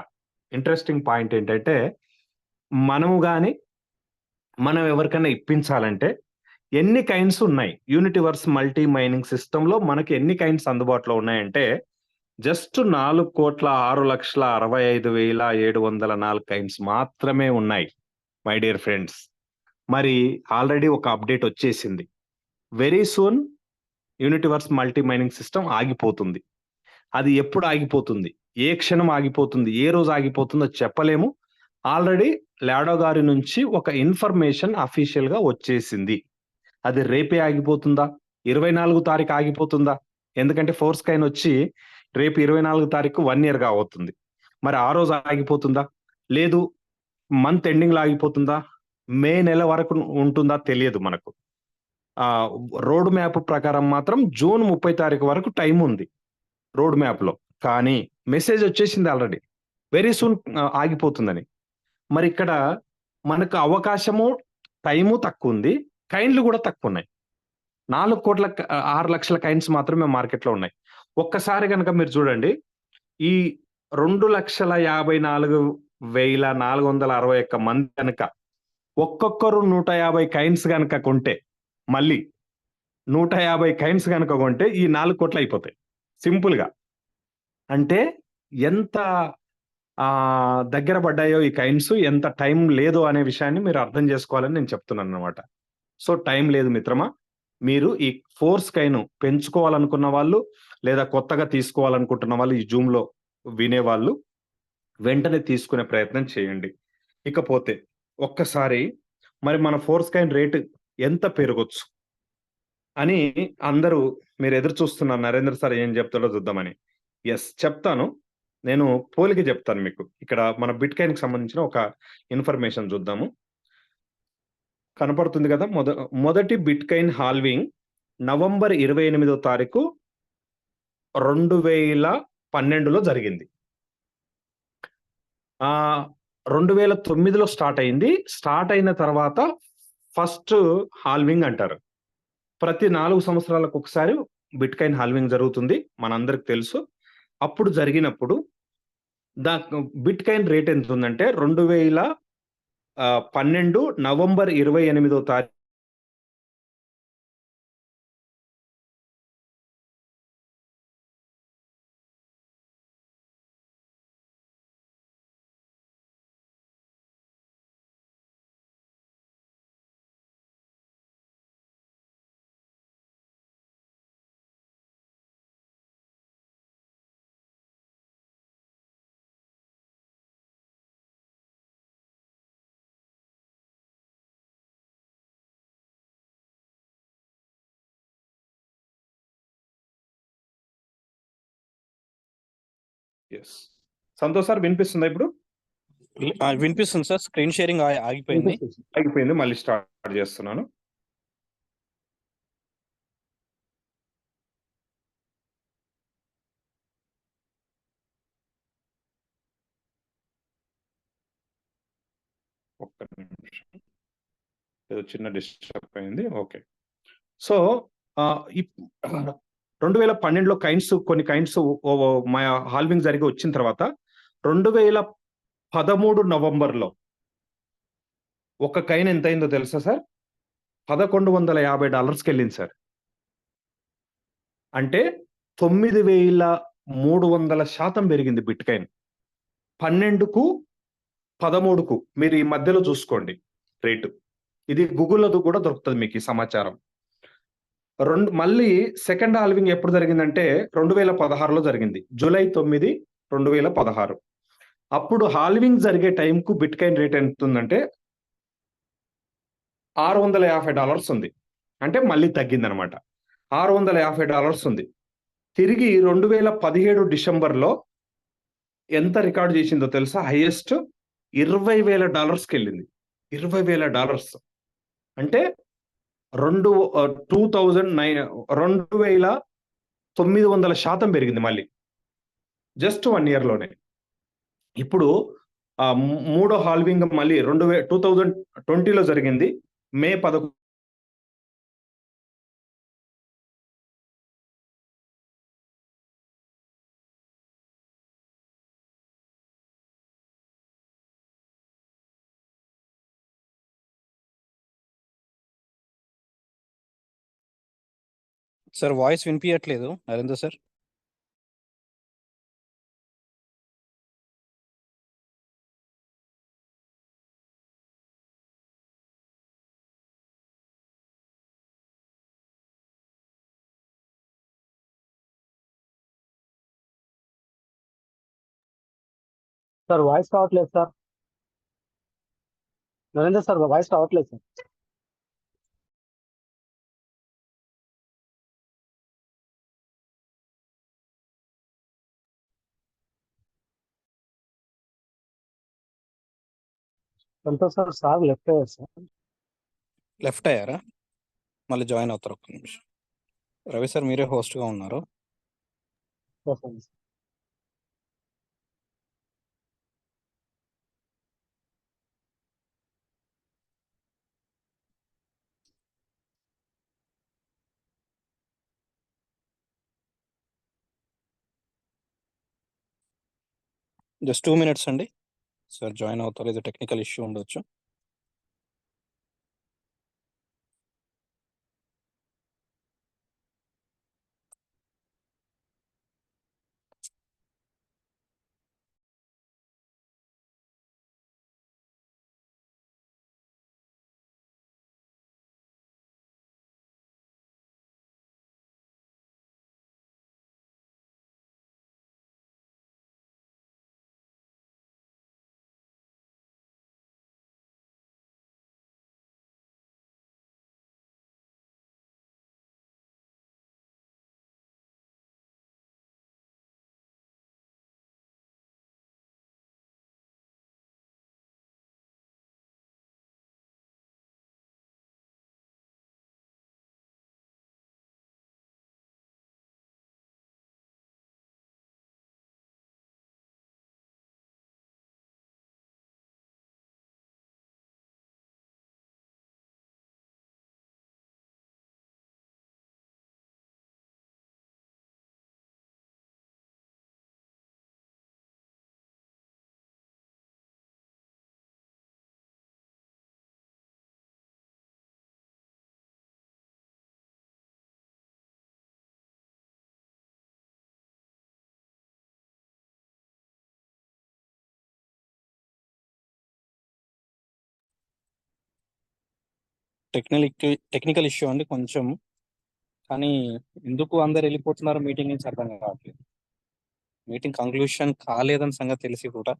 ఇంట్రెస్టింగ్ పాయింట్ ఏంటంటే, మనం ఎవరికైనా ఇప్పించాలంటే ఎన్ని కైన్స్ ఉన్నాయి? యూనిటీవర్స్ మల్టీ మైనింగ్ సిస్టమ్‌లో మనకి ఎన్ని కైన్స్ అందుబాటులో ఉన్నాయంటే జస్ట్ 4,06,65,704 కైన్స్ మాత్రమే ఉన్నాయి మై డియర్ ఫ్రెండ్స్. మరి ఆల్రెడీ ఒక అప్డేట్ వచ్చేసింది. Very soon unitiverse multi mining system ఆగిపోతుంది. అది ఎప్పుడు ఆగిపోతుంది? ఏ క్షణం ఆగిపోతుంది? ఏ రోజు ఆగిపోతుందో చెప్పలేము. ఆల్రెడీ లాడో గారి నుంచి ఒక ఇన్ఫర్మేషన్ అఫీషియల్‌గా వచ్చేసింది. అది రేపే ఆగిపోతుందా? 24 తారీఖు ఆగిపోతుందా? ఎందుకంటే ఫోర్స్‌కైన్ వచ్చి రేపు 24 తారీఖు 1 ఇయర్ అవుతుంది. మరి ఆ రోజు ఆగిపోతుందా? లేదు మంత్ ఎండింగ్‌లో ఆగిపోతుందా? మే నెల వరకు ఉంటుందా? తెలియదు మనకు. రోడ్ మ్యాప్ ప్రకారం మాత్రం జూన్ 30 తారీఖు వరకు టైం ఉంది రోడ్ మ్యాప్‌లో. కానీ మెసేజ్ వచ్చేసింది ఆల్రెడీ వెరీ సూన్ ఆగిపోతుందని. మరి ఇక్కడ మనకు అవకాశము, టైము తక్కువ ఉంది, కైన్లు కూడా తక్కువ ఉన్నాయి. 4,06 లక్షల కైన్స్ మాత్రమే మార్కెట్‌లో ఉన్నాయి. ఒక్కసారి గనక మీరు చూడండి, ఈ 2,54,000 1461 మంది కనుక ఒక్కొక్కరు 150 కాయిన్స్ కనుక కొంటే, మళ్ళీ 150 కాయిన్స్ కనుక కొంటే ఈ 4 కోట్లు అయిపోతాయి సింపుల్గా. అంటే ఎంత దగ్గర పడ్డాయో ఈ కాయిన్స్, ఎంత టైం లేదు అనే విషయాన్ని మీరు అర్థం చేసుకోవాలని నేను చెప్తున్నాను అనమాట. సో టైం లేదు మిత్రమా. మీరు ఈ ఫోర్స్ కైన్ పెంచుకోవాలనుకున్న వాళ్ళు, లేదా కొత్తగా తీసుకోవాలనుకుంటున్న వాళ్ళు, ఈ జూమ్ లో వినేవాళ్ళు వెంటనే తీసుకునే ప్రయత్నం చేయండి. ఇకపోతే ఒక్కసారి మరి మన ఫోర్స్ కైన్ రేటు ఎంత పెరగొచ్చు అని అందరూ మీరు ఎదురు చూస్తున్నారు, నరేంద్ర సార్ ఏం చెప్తాడో చూద్దామని. ఎస్, చెప్తాను. నేను పోలిక చెప్తాను మీకు. ఇక్కడ మన బిట్ కాయిన్ కి సంబంధించిన ఒక ఇన్ఫర్మేషన్ చూద్దాము. కనపడుతుంది కదా. మొదటి బిట్ కాయిన్ హాల్వింగ్ నవంబర్ 28వ తారీఖు 2012లో జరిగింది. 2009లో స్టార్ట్ అయింది. స్టార్ట్ అయిన తర్వాత ఫస్ట్ హాల్వింగ్ అంటారు. ప్రతి 4 సంవత్సరాలకు ఒకసారి బిట్ కాయిన్ హాల్వింగ్ జరుగుతుంది, మనందరికి తెలుసు. అప్పుడు జరిగినప్పుడు బిట్ కాయిన్ రేట్ ఎంత ఉందంటే 2012 నవంబర్ 28వ తారీఖు సంతోష్ సార్ వినిపిస్తుందా ఇప్పుడు? వినిపిస్తుంది సార్. స్క్రీన్ షేరింగ్ ఆగిపోయింది. ఆగిపోయింది, మళ్ళీ స్టార్ట్ చేస్తున్నాను. ఒక్క నిమిషం, ఏదో చిన్న డిస్టర్బ్ అయింది. ఓకే. సో 2012లో కొన్ని కైన్స్ మా హాల్వింగ్ జరిగి వచ్చిన తర్వాత 2013 నవంబర్లో ఒక కైన్ ఎంత అయిందో తెలుసా సార్? $1150కి వెళ్ళింది సార్. అంటే 9300% పెరిగింది బిట్ కాయిన్. 12కు 13కు మీరు ఈ మధ్యలో చూసుకోండి రేటు. ఇది గూగుల్లో కూడా దొరుకుతుంది మీకు ఈ సమాచారం. మళ్ళీ సెకండ్ హాల్వింగ్ ఎప్పుడు జరిగిందంటే 2016లో జరిగింది. జూలై 9, 2016. అప్పుడు హాల్వింగ్ జరిగే టైంకు బిట్ కాయిన్ రేట్ ఎంత ఉందంటే $650 ఉంది. అంటే మళ్ళీ తగ్గిందనమాట. $650 ఉంది. తిరిగి 2017 డిసెంబర్లో ఎంత రికార్డ్ చేసిందో తెలుసా? హైయెస్ట్ $20,000కి వెళ్ళింది. $20,000 అంటే 2900% పెరిగింది మళ్ళీ జస్ట్ 1 year లోనే. ఇప్పుడు మూడో హాల్వింగ్ మళ్ళీ 2020లో జరిగింది. మే 11. సార్ వాయిస్ వినిపించట్లేదు నరేంద్ర సార్. సార్ వాయిస్ రావట్లేదు సార్. నరేంద్ర సార్ వాయిస్ రావట్లేదు sir. Santosh sir sir left అయ్యారు సార్. లెఫ్ట్ అయ్యారా? మళ్ళీ జాయిన్ అవుతారు. ఒక్క నిమిషం. రవి సార్ మీరే హోస్ట్గా ఉన్నారు. జస్ట్ 2 minutes అండి. సార్ జాయిన్ అవుతారు, ఏదో టెక్నికల్ ఇష్యూ ఉండొచ్చు. టెక్నికల్ ఇష్యూ అండి కొంచెం, కానీ ఎందుకు అందరు వెళ్ళిపోతున్నారు మీటింగ్ నుంచి అర్థం కావట్లేదు. మీటింగ్ కంక్లూషన్ కాలేదని సంగతి తెలిసి కూడా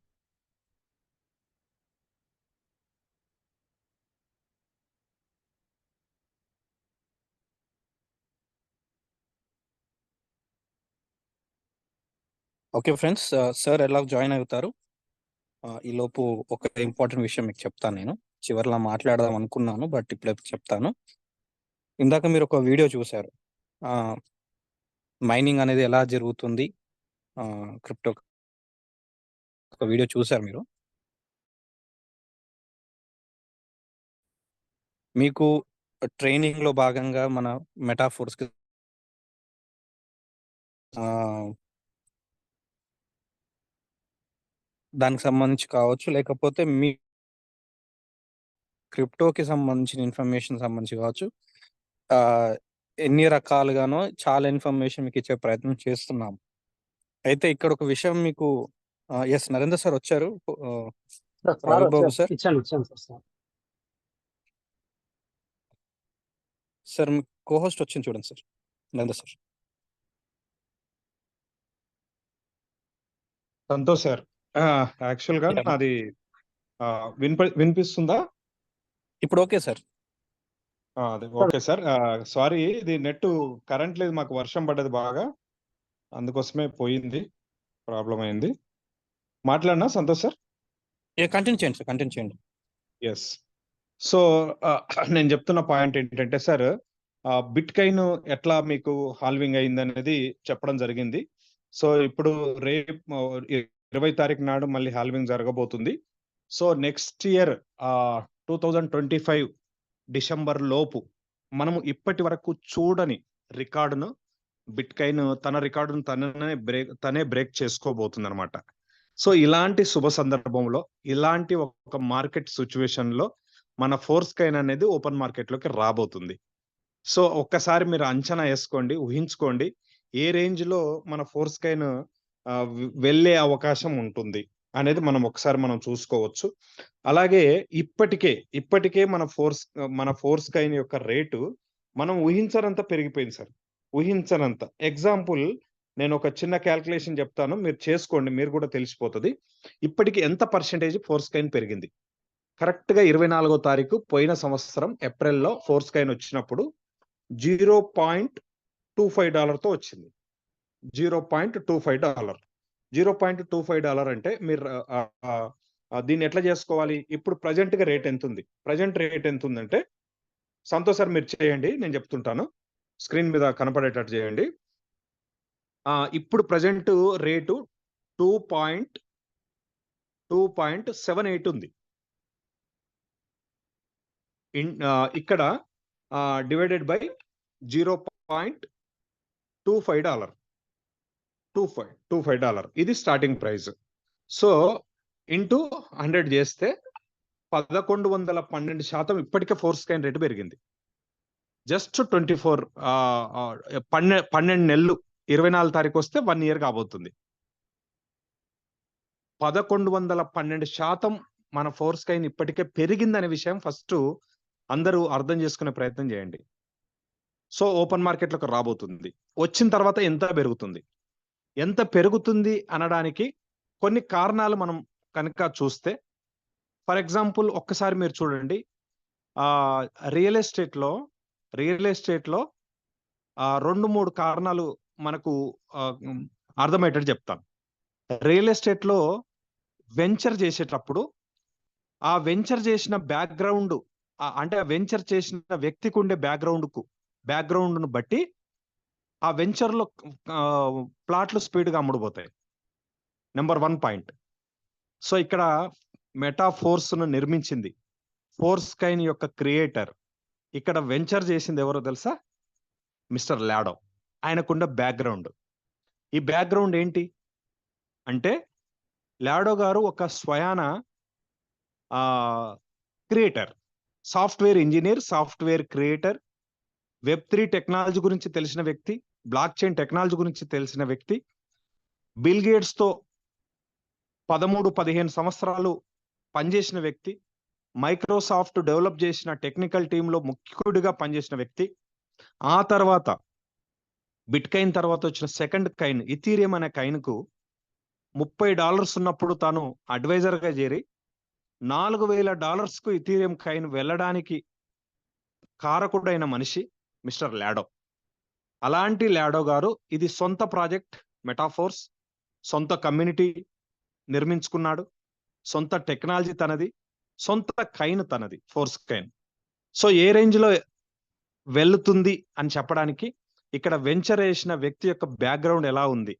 ఓకే ఫ్రెండ్స్, సార్ ఎలా జాయిన్ అవుతారు. ఈ లోపు ఒక ఇంపార్టెంట్ విషయం మీకు చెప్తాను. నేను చివరిలో మాట్లాడదాం అనుకున్నాను, బట్ ఇప్పుడు చెప్తాను. ఇందాక మీరు ఒక వీడియో చూశారు, మైనింగ్ అనేది ఎలా జరుగుతుంది, క్రిప్టో ఒక వీడియో చూశారు మీరు. మీకు ట్రైనింగ్ లో భాగంగా మన మెటాఫోర్స్ దానికి సంబంధించి కావచ్చు, లేకపోతే మీ క్రిప్టోకి సంబంధించిన ఇన్ఫర్మేషన్ సంబంధించి కావచ్చు, ఎన్ని రకాలుగానో చాలా ఇన్ఫర్మేషన్ మీకు ఇచ్చే ప్రయత్నం చేస్తున్నాం. అయితే ఇక్కడ ఒక విషయం మీకు ఎస్ నరేందర్ సార్ వచ్చారు, రవిబాబు సార్ ఇచ్చాను సార్. సార్ మీ కోహోస్ట్ వచ్చింది చూడండి sir, Narender sir. Santosh sir, actual గా అది వినిపిస్తుందా ఇప్పుడు? Okay sir. అదే ఓకే సార్. సారీ, ఇది నెట్ కరెంట్ లేదు, మాకు వర్షం పడ్డది బాగా, అందుకోసమే పోయింది, ప్రాబ్లం అయింది. మాట్లాడినా సంతోష్ సార్? కంటిన్యూ చేయండి సార్, కంటిన్యూ చేయండి. ఎస్. సో నేను చెప్తున్న పాయింట్ ఏంటంటే సార్, బిట్ కాయిన్ ఎట్లా మీకు హాల్వింగ్ అయింది అనేది చెప్పడం జరిగింది. సో ఇప్పుడు రేపు 20 తారీఖు నాడు మళ్ళీ హాల్వింగ్ జరగబోతుంది. సో నెక్స్ట్ ఇయర్ 2025 డిసెంబర్ లోపు మనము ఇప్పటి వరకు చూడని రికార్డును బిట్ కాయిన్ తన రికార్డును తనే బ్రేక్ చేసుకోబోతుంది అనమాట. సో ఇలాంటి శుభ సందర్భంలో, ఇలాంటి ఒక మార్కెట్ సిచ్యువేషన్ లో మన ఫోర్స్ కాయిన్ అనేది ఓపెన్ మార్కెట్ లోకి రాబోతుంది. సో ఒక్కసారి మీరు అంచనా వేసుకోండి, ఊహించుకోండి ఏ రేంజ్ లో మన ఫోర్స్ కాయిన్ వెళ్ళే అవకాశం ఉంటుంది అనేది మనం చూసుకోవచ్చు. అలాగే ఇప్పటికే మన ఫోర్స్ కాయిన్ యొక్క రేటు మనం ఊహించనంత పెరిగిపోయింది సార్, ఊహించనంత. ఎగ్జాంపుల్ నేను ఒక చిన్న క్యాల్కులేషన్ చెప్తాను, మీరు చేసుకోండి, మీరు కూడా తెలిసిపోతుంది ఇప్పటికి ఎంత పర్సెంటేజ్ ఫోర్స్ కాయిన్ పెరిగింది. కరెక్ట్ గా 24వ తారీఖు పోయిన సంవత్సరం ఏప్రిల్లో ఫోర్స్ కాయిన్ వచ్చినప్పుడు $0.25 తో వచ్చింది. $0.25. $0.25 అంటే మీరు దీన్ని ఎట్లా చేసుకోవాలి? ఇప్పుడు ప్రజెంట్ గా రేట్ ఎంత ఉంది? ప్రజెంట్ రేట్ ఎంత ఉందంటే, సంతోష్ సార్ మీరు చేయండి, నేను చెప్తుంటాను, స్క్రీన్ మీద కనపడేటట్టు చేయండి. ఇప్పుడు ప్రజెంట్ రేటు 2.78 ఉంది. ఇక్కడ డివైడెడ్ బై $0.25. $25 ఇది స్టార్టింగ్ ప్రైస్. సో ఇంటూ 100 చేస్తే 1112% ఇప్పటికే ఫోర్స్ కైన్ రేటు పెరిగింది. జస్ట్ 12 నెలలు 24 తారీఖు వస్తే 1 ఇయర్ కాబోతుంది. 1112% మన ఫోర్స్ కైన్ ఇప్పటికే పెరిగిందనే విషయం ఫస్ట్ అందరూ అర్థం చేసుకునే ప్రయత్నం చేయండి. సో ఓపెన్ మార్కెట్లోకి రాబోతుంది. వచ్చిన తర్వాత ఎంత పెరుగుతుంది అనడానికి కొన్ని కారణాలు మనం కనుక చూస్తే, ఫర్ ఎగ్జాంపుల్ ఒక్కసారి మీరు చూడండి, రియల్ ఎస్టేట్లో 2-3 కారణాలు మనకు అర్థమయ్యేటట్టు చెప్తాను. రియల్ ఎస్టేట్లో వెంచర్ చేసేటప్పుడు ఆ వెంచర్ చేసిన బ్యాక్గ్రౌండ్, అంటే ఆ వెంచర్ చేసిన వ్యక్తికి ఉండే బ్యాక్గ్రౌండ్ను బట్టి ఆ వెంచర్లో ప్లాట్లు స్పీడ్గా అమ్ముడుపోతాయి. Number 1 point. సో ఇక్కడ మెటాఫోర్స్ను నిర్మించింది ఫోర్స్ కైన్ యొక్క క్రియేటర్. ఇక్కడ వెంచర్ చేసింది ఎవరో తెలుసా? మిస్టర్ లాడో. ఆయనకున్న బ్యాక్గ్రౌండ్. ఈ బ్యాక్గ్రౌండ్ ఏంటి అంటే, లాడో గారు ఒక స్వయాన creator, software engineer, software creator, Web3 technology గురించి తెలిసిన వ్యక్తి, బ్లాక్ చైన్ టెక్నాలజీ గురించి తెలిసిన వ్యక్తి, బిల్ గేట్స్తో 13-15 సంవత్సరాలు పనిచేసిన వ్యక్తి, మైక్రోసాఫ్ట్ డెవలప్ చేసిన టెక్నికల్ టీంలో ముఖ్యుడిగా పనిచేసిన వ్యక్తి. ఆ తర్వాత బిట్కాయిన్ తర్వాత వచ్చిన సెకండ్ కైన్, ఇథీరియం అనే కైన్కు $30 ఉన్నప్పుడు తాను అడ్వైజర్గా చేరి $4,000కు ఇథీరియం కైన్ వెళ్ళడానికి కారకుడైన మనిషి మిస్టర్ లాడో. అలాంటి లాడో గారు ఇది సొంత ప్రాజెక్ట్ మెటాఫోర్స్, సొంత కమ్యూనిటీ నిర్మించుకున్నాడు, సొంత టెక్నాలజీ తనది, సొంత కైన్ తనది, ఫోర్స్ కైన్. సో ఏ రేంజ్లో వెళ్తుంది అని చెప్పడానికి ఇక్కడ వెంచర్ వేసిన వ్యక్తి యొక్క బ్యాక్గ్రౌండ్ ఎలా ఉంది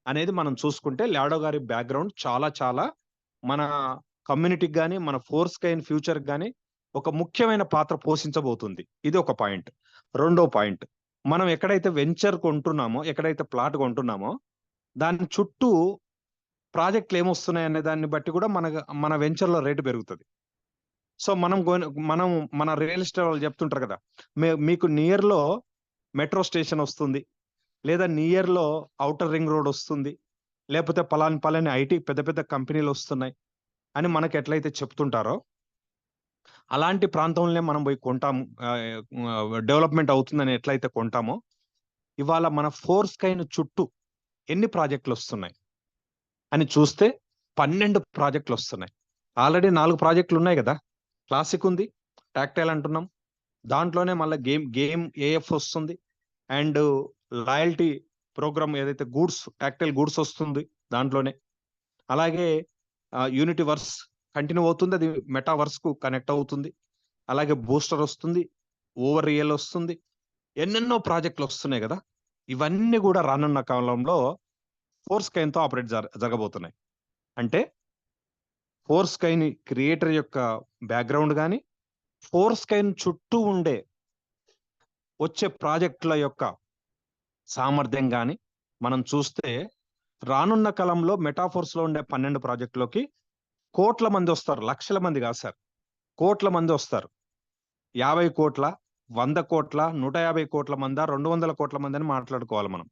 అనేది మనం చూసుకుంటే, లాడో గారి బ్యాక్గ్రౌండ్ చాలా మన కమ్యూనిటీకి కానీ మన ఫోర్స్ కైన్ ఫ్యూచర్కి కానీ ఒక ముఖ్యమైన పాత్ర పోషించబోతుంది. ఇది ఒక పాయింట్. రెండో పాయింట్, మనం ఎక్కడైతే వెంచర్ కొంటున్నామో, ఎక్కడైతే ప్లాట్ కొంటున్నామో దాని చుట్టూ ప్రాజెక్టులు ఏమొస్తున్నాయి అనే దాన్ని బట్టి కూడా మన వెంచర్లో రేటు పెరుగుతుంది. సో మన రియల్ ఎస్టేట్ వాళ్ళు చెప్తుంటారు కదా, మీకు నియర్లో మెట్రో స్టేషన్ వస్తుంది, లేదా నియర్లో ఔటర్ రింగ్ రోడ్ వస్తుంది, లేకపోతే పలాని ఐటీ పెద్ద కంపెనీలు వస్తున్నాయి అని మనకు ఎట్లయితే చెప్తుంటారో, అలాంటి ప్రాంతంలోనే మనం పోయి కొంటాము, డెవలప్మెంట్ అవుతుందని ఎట్లయితే కొంటామో, ఇవాళ మన ఫోర్స్ కైన్ చుట్టూ ఎన్ని ప్రాజెక్టులు వస్తున్నాయి అని చూస్తే 12 ప్రాజెక్టులు వస్తున్నాయి. ఆల్రెడీ 4 ప్రాజెక్టులు ఉన్నాయి కదా. క్లాసిక్ ఉంది, టాక్టైల్ అంటున్నాం, దాంట్లోనే మళ్ళీ గేమ్ ఏఎఫ్ వస్తుంది, అండ్ లాయల్టీ ప్రోగ్రామ్ ఏదైతే టాక్టైల్ గూడ్స్ వస్తుంది దాంట్లోనే. అలాగే యూనిటీ వర్స్ కంటిన్యూ అవుతుంది, అది మెటావర్స్ కు కనెక్ట్ అవుతుంది. అలాగే బూస్టర్ వస్తుంది, ఓవర్ రియల్ వస్తుంది, ఎన్నెన్నో ప్రాజెక్టులు వస్తున్నాయి కదా. ఇవన్నీ కూడా రానున్న కాలంలో ఫోర్స్ కైన్ తో ఆపరేట్ జరగబోతున్నాయి. అంటే ఫోర్స్ కైన్ క్రియేటర్ యొక్క బ్యాక్గ్రౌండ్ కానీ, ఫోర్స్ కైన్ చుట్టూ ఉండే వచ్చే ప్రాజెక్టుల యొక్క సామర్థ్యం కానీ మనం చూస్తే, రానున్న కాలంలో మెటాఫోర్స్ లో ఉండే 12 ప్రాజెక్టులోకి కోట్ల మంది వస్తారు. లక్షల మంది కాదు సార్, కోట్ల మంది వస్తారు. 50 కోట్ల, 100 కోట్ల, 150 కోట్ల మంది, 200 కోట్ల మంది అని మాట్లాడుకోవాలి మనం.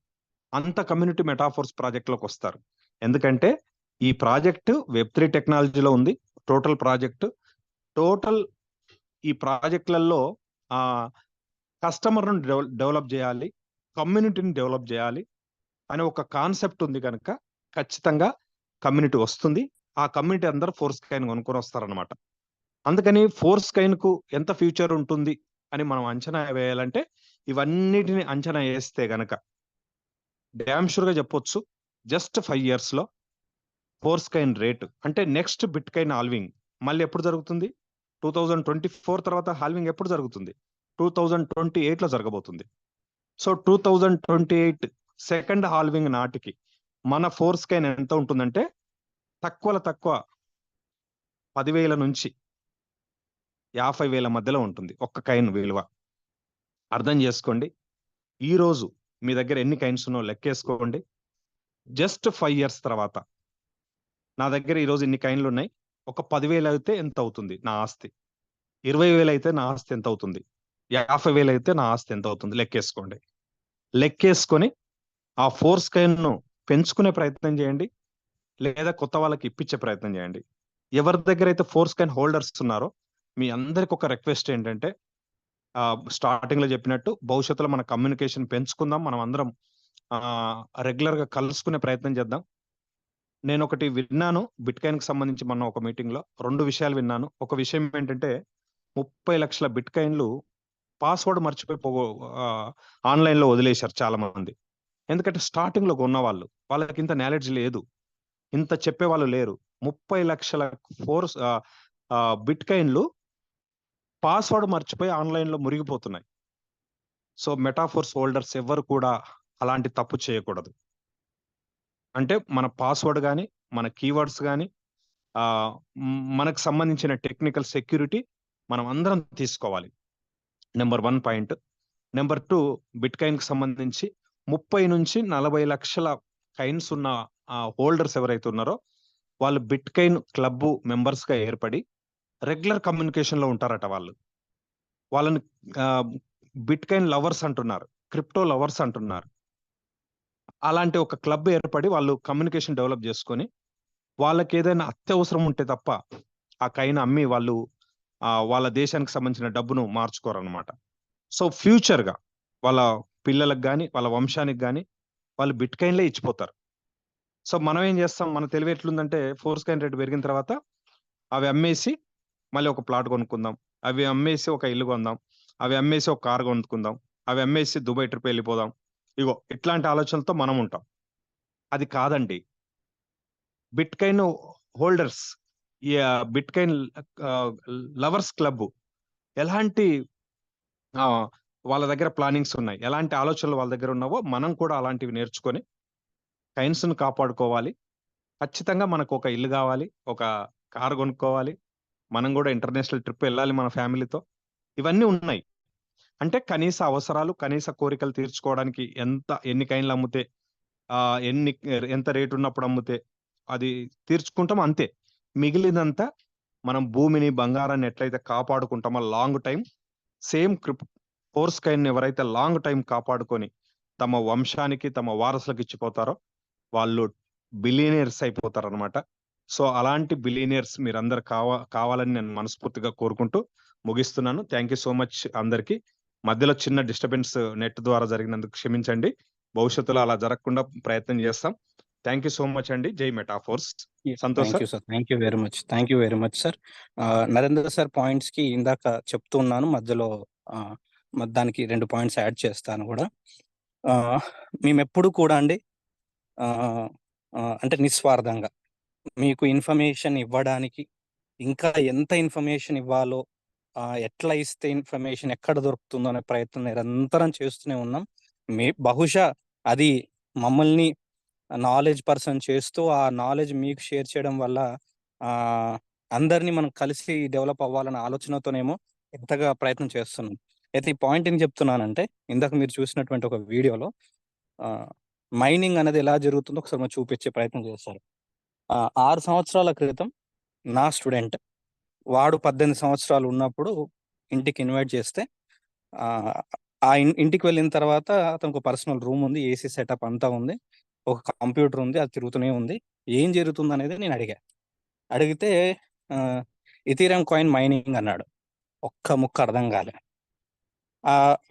అంత కమ్యూనిటీ మెటాఫోర్స్ ప్రాజెక్టులోకి వస్తారు. ఎందుకంటే ఈ ప్రాజెక్ట్ Web3 టెక్నాలజీలో ఉంది. టోటల్ ఈ ప్రాజెక్టులలో కస్టమర్ను డెవలప్ చేయాలి, కమ్యూనిటీని డెవలప్ చేయాలి అనే ఒక కాన్సెప్ట్ ఉంది కనుక ఖచ్చితంగా కమ్యూనిటీ వస్తుంది. ఆ కమ్యూనిటీ అందరూ ఫోర్స్ కైన్ కొనుక్కొని వస్తారనమాట. అందుకని ఫోర్స్ కైన్ కు ఎంత ఫ్యూచర్ ఉంటుంది అని మనం అంచనా వేయాలంటే, ఇవన్నిటిని అంచనా వేస్తే గనక డ్యామ్ షూర్ గా చెప్పొచ్చు, జస్ట్ 5 years లో ఫోర్స్ కైన్ రేటు, అంటే నెక్స్ట్ బిట్ కైన్ హాల్వింగ్ మళ్ళీ ఎప్పుడు జరుగుతుంది? 2024 తర్వాత హాల్వింగ్ ఎప్పుడు జరుగుతుంది? 2028లో జరగబోతుంది. సో 2028 సెకండ్ హాల్వింగ్ నాటికి మన ఫోర్స్ కైన్ ఎంత ఉంటుందంటే, తక్కువ 10,000 నుంచి 50,000 మధ్యలో ఉంటుంది ఒక్క కైన్ విలువ. అర్థం చేసుకోండి. ఈ రోజు మీ దగ్గర ఎన్ని కైన్స్ ఉన్నో లెక్కేసుకోండి. జస్ట్ 5 years తర్వాత నా దగ్గర ఈరోజు ఇన్ని కాయిన్లు ఉన్నాయి, ఒక 10,000 అయితే ఎంత అవుతుంది నా ఆస్తి, 20,000 అయితే నా ఆస్తి ఎంత అవుతుంది, 50,000 అయితే నా ఆస్తి ఎంత అవుతుంది, లెక్కేసుకోండి. లెక్కేసుకొని ఆ ఫోర్స్ కాయిన్ ను పెంచుకునే ప్రయత్నం చేయండి, లేదా కొత్త వాళ్ళకి ఇప్పించే ప్రయత్నం చేయండి. ఎవరి దగ్గర అయితే ఫోర్స్ కాయిన్ హోల్డర్స్ ఉన్నారో మీ అందరికి ఒక రిక్వెస్ట్ ఏంటంటే, స్టార్టింగ్ లో చెప్పినట్టు భవిష్యత్తులో మన కమ్యూనికేషన్ పెంచుకుందాం, మనం అందరం రెగ్యులర్ గా కలుసుకునే ప్రయత్నం చేద్దాం. నేను ఒకటి విన్నాను బిట్ కాయిన్ కి సంబంధించి, మొన్న ఒక మీటింగ్ లో 2 విషయాలు విన్నాను. ఒక విషయం ఏంటంటే 30 లక్షల బిట్ కాయిన్లు పాస్వర్డ్ మర్చిపోయి ఆన్లైన్ లో వదిలేశారు చాలా మంది. ఎందుకంటే స్టార్టింగ్ లో ఉన్న వాళ్ళకి ఇంత నాలెడ్జ్ లేదు, ఇంత చెప్పే వాళ్ళు లేరు. 30 లక్షల బిట్ కాయిన్లు పాస్వర్డ్ మర్చిపోయి ఆన్లైన్ లో మురిగిపోతున్నాయి. సో మెటాఫోర్స్ హోల్డర్స్ ఎవరు కూడా అలాంటి తప్పు చేయకూడదు. అంటే మన పాస్వర్డ్ కానీ, మన కీవర్డ్స్ కానీ, మనకు సంబంధించిన టెక్నికల్ సెక్యూరిటీ మనం అందరం తీసుకోవాలి. Number 1 point. Number 2, bit coin కి సంబంధించి 30 నుంచి 40 లక్షల కాయిన్స్ ఉన్న హోల్డర్స్ ఎవరైతే ఉన్నారో వాళ్ళు బిట్ కాయిన్ క్లబ్ మెంబర్స్ గా ఏర్పడి రెగ్యులర్ కమ్యూనికేషన్ లో ఉంటారట. వాళ్ళని బిట్ కాయిన్ లవర్స్ అంటున్నారు, క్రిప్టో లవర్స్ అంటున్నారు. అలాంటి ఒక క్లబ్ ఏర్పడి వాళ్ళు కమ్యూనికేషన్ డెవలప్ చేసుకొని వాళ్ళకి ఏదైనా అత్యవసరం ఉంటే తప్ప ఆ కాయిన్ అమ్మి వాళ్ళు వాళ్ళ దేశానికి సంబంధించిన డబ్బును మార్చుకోరన్నమాట. సో ఫ్యూచర్ గా వాళ్ళ పిల్లలకు కానీ వాళ్ళ వంశానికి కానీ వాళ్ళు బిట్ కాయిన్లే ఇచ్చిపోతారు. సో మనం ఏం చేస్తాం, మన తెలివి ఎట్లుందంటే ఫోర్స్ కాయిన్ రేట్ పెరిగిన తర్వాత అవి అమ్మేసి మళ్ళీ ఒక ప్లాట్ కొనుక్కుందాం, అవి అమ్మేసి ఒక ఇల్లు కొందాం, అవి అమ్మేసి ఒక కారు కొనుక్కుందాం, అవి అమ్మేసి దుబాయ్ ట్రిప్ వెళ్ళిపోదాం. ఇగో ఇట్లాంటి ఆలోచనలతో మనం ఉంటాం. అది కాదండి. Bit coin holders, bit coin lovers club ఎలాంటి వాళ్ళ దగ్గర ప్లానింగ్స్ ఉన్నాయి, ఎలాంటి ఆలోచనలు వాళ్ళ దగ్గర ఉన్నావో మనం కూడా అలాంటివి నేర్చుకొని కాయిన్స్ ను కాపాడుకోవాలి. ఖచ్చితంగా మనకు ఒక ఇల్లు కావాలి, ఒక కారు కొనుక్కోవాలి, మనం కూడా ఇంటర్నేషనల్ ట్రిప్ వెళ్ళాలి మన ఫ్యామిలీతో. ఇవన్నీ ఉన్నాయి. అంటే కనీస అవసరాలు, కనీస కోరికలు తీర్చుకోవడానికి ఎన్ని కాయిన్లు అమ్మితే, ఎంత రేటు ఉన్నప్పుడు అమ్మితే అది తీర్చుకుంటాం, అంతే. మిగిలినంతా మనం భూమిని, బంగారాన్ని ఎట్లయితే కాపాడుకుంటామో long time, same force coin ఎవరైతే లాంగ్ టైం కాపాడుకొని తమ వంశానికి, తమ వారసులకు ఇచ్చిపోతారో వాళ్ళు బిలియనీర్స్ అయిపోతారు అనమాట. సో అలాంటి బిలియనీర్స్ మీరందరు కావాలని నేను మనస్ఫూర్తిగా కోరుకుంటూ ముగిస్తున్నాను. థ్యాంక్ యూ సో మచ్ అందరికి. మధ్యలో చిన్న డిస్టర్బెన్స్ నెట్ ద్వారా జరిగినందుకు క్షమించండి, భవిష్యత్తులో అలా జరగకుండా ప్రయత్నం చేస్తాం. థ్యాంక్ యూ సో మచ్ అండి. జై metaphors. Santosh sir. Thank you very much sir. Narendra sir points కి ఇందాక చెప్తున్నాను, మధ్యలో దానికి 2 పాయింట్స్ యాడ్ చేస్తాను కూడా. మేము ఎప్పుడు కూడా అండి అంటే నిస్వార్థంగా మీకు ఇన్ఫర్మేషన్ ఇవ్వడానికి, ఇంకా ఎంత ఇన్ఫర్మేషన్ ఇవ్వాలో, ఎట్లా ఇస్తే ఇన్ఫర్మేషన్ ఎక్కడ దొరుకుతుందో అనే ప్రయత్నం నిరంతరం చేస్తూనే ఉన్నాం. బహుశా అది మమ్మల్ని నాలెడ్జ్ పర్సన్ చేస్తూ ఆ నాలెడ్జ్ మీకు షేర్ చేయడం వల్ల అందరినీ మనం కలిసి డెవలప్ అవ్వాలన్న ఆలోచనతోనేమో ఎంతగా ప్రయత్నం చేస్తున్నాం. అయితే ఈ పాయింట్ ఏం చెప్తున్నానంటే, ఇందాక మీరు చూసినటువంటి ఒక వీడియోలో మైనింగ్ అనేది ఎలా జరుగుతుందో ఒకసారి మనం చూపించే ప్రయత్నం చేస్తారు. 6 సంవత్సరాల క్రితం నా స్టూడెంట్, వాడు 18 సంవత్సరాలు ఉన్నప్పుడు ఇంటికి ఇన్వైట్ చేస్తే, ఆ ఇంటికి వెళ్ళిన తర్వాత అతనికి పర్సనల్ రూమ్ ఉంది, ఏసీ సెటప్ అంతా ఉంది, ఒక కంప్యూటర్ ఉంది, అది తిరుగుతూనే ఉంది. ఏం జరుగుతుంది అనేది నేను అడిగితే ఇథీరియం కాయిన్ మైనింగ్ అన్నాడు. ఒక్క ముక్క అర్థం కాలే.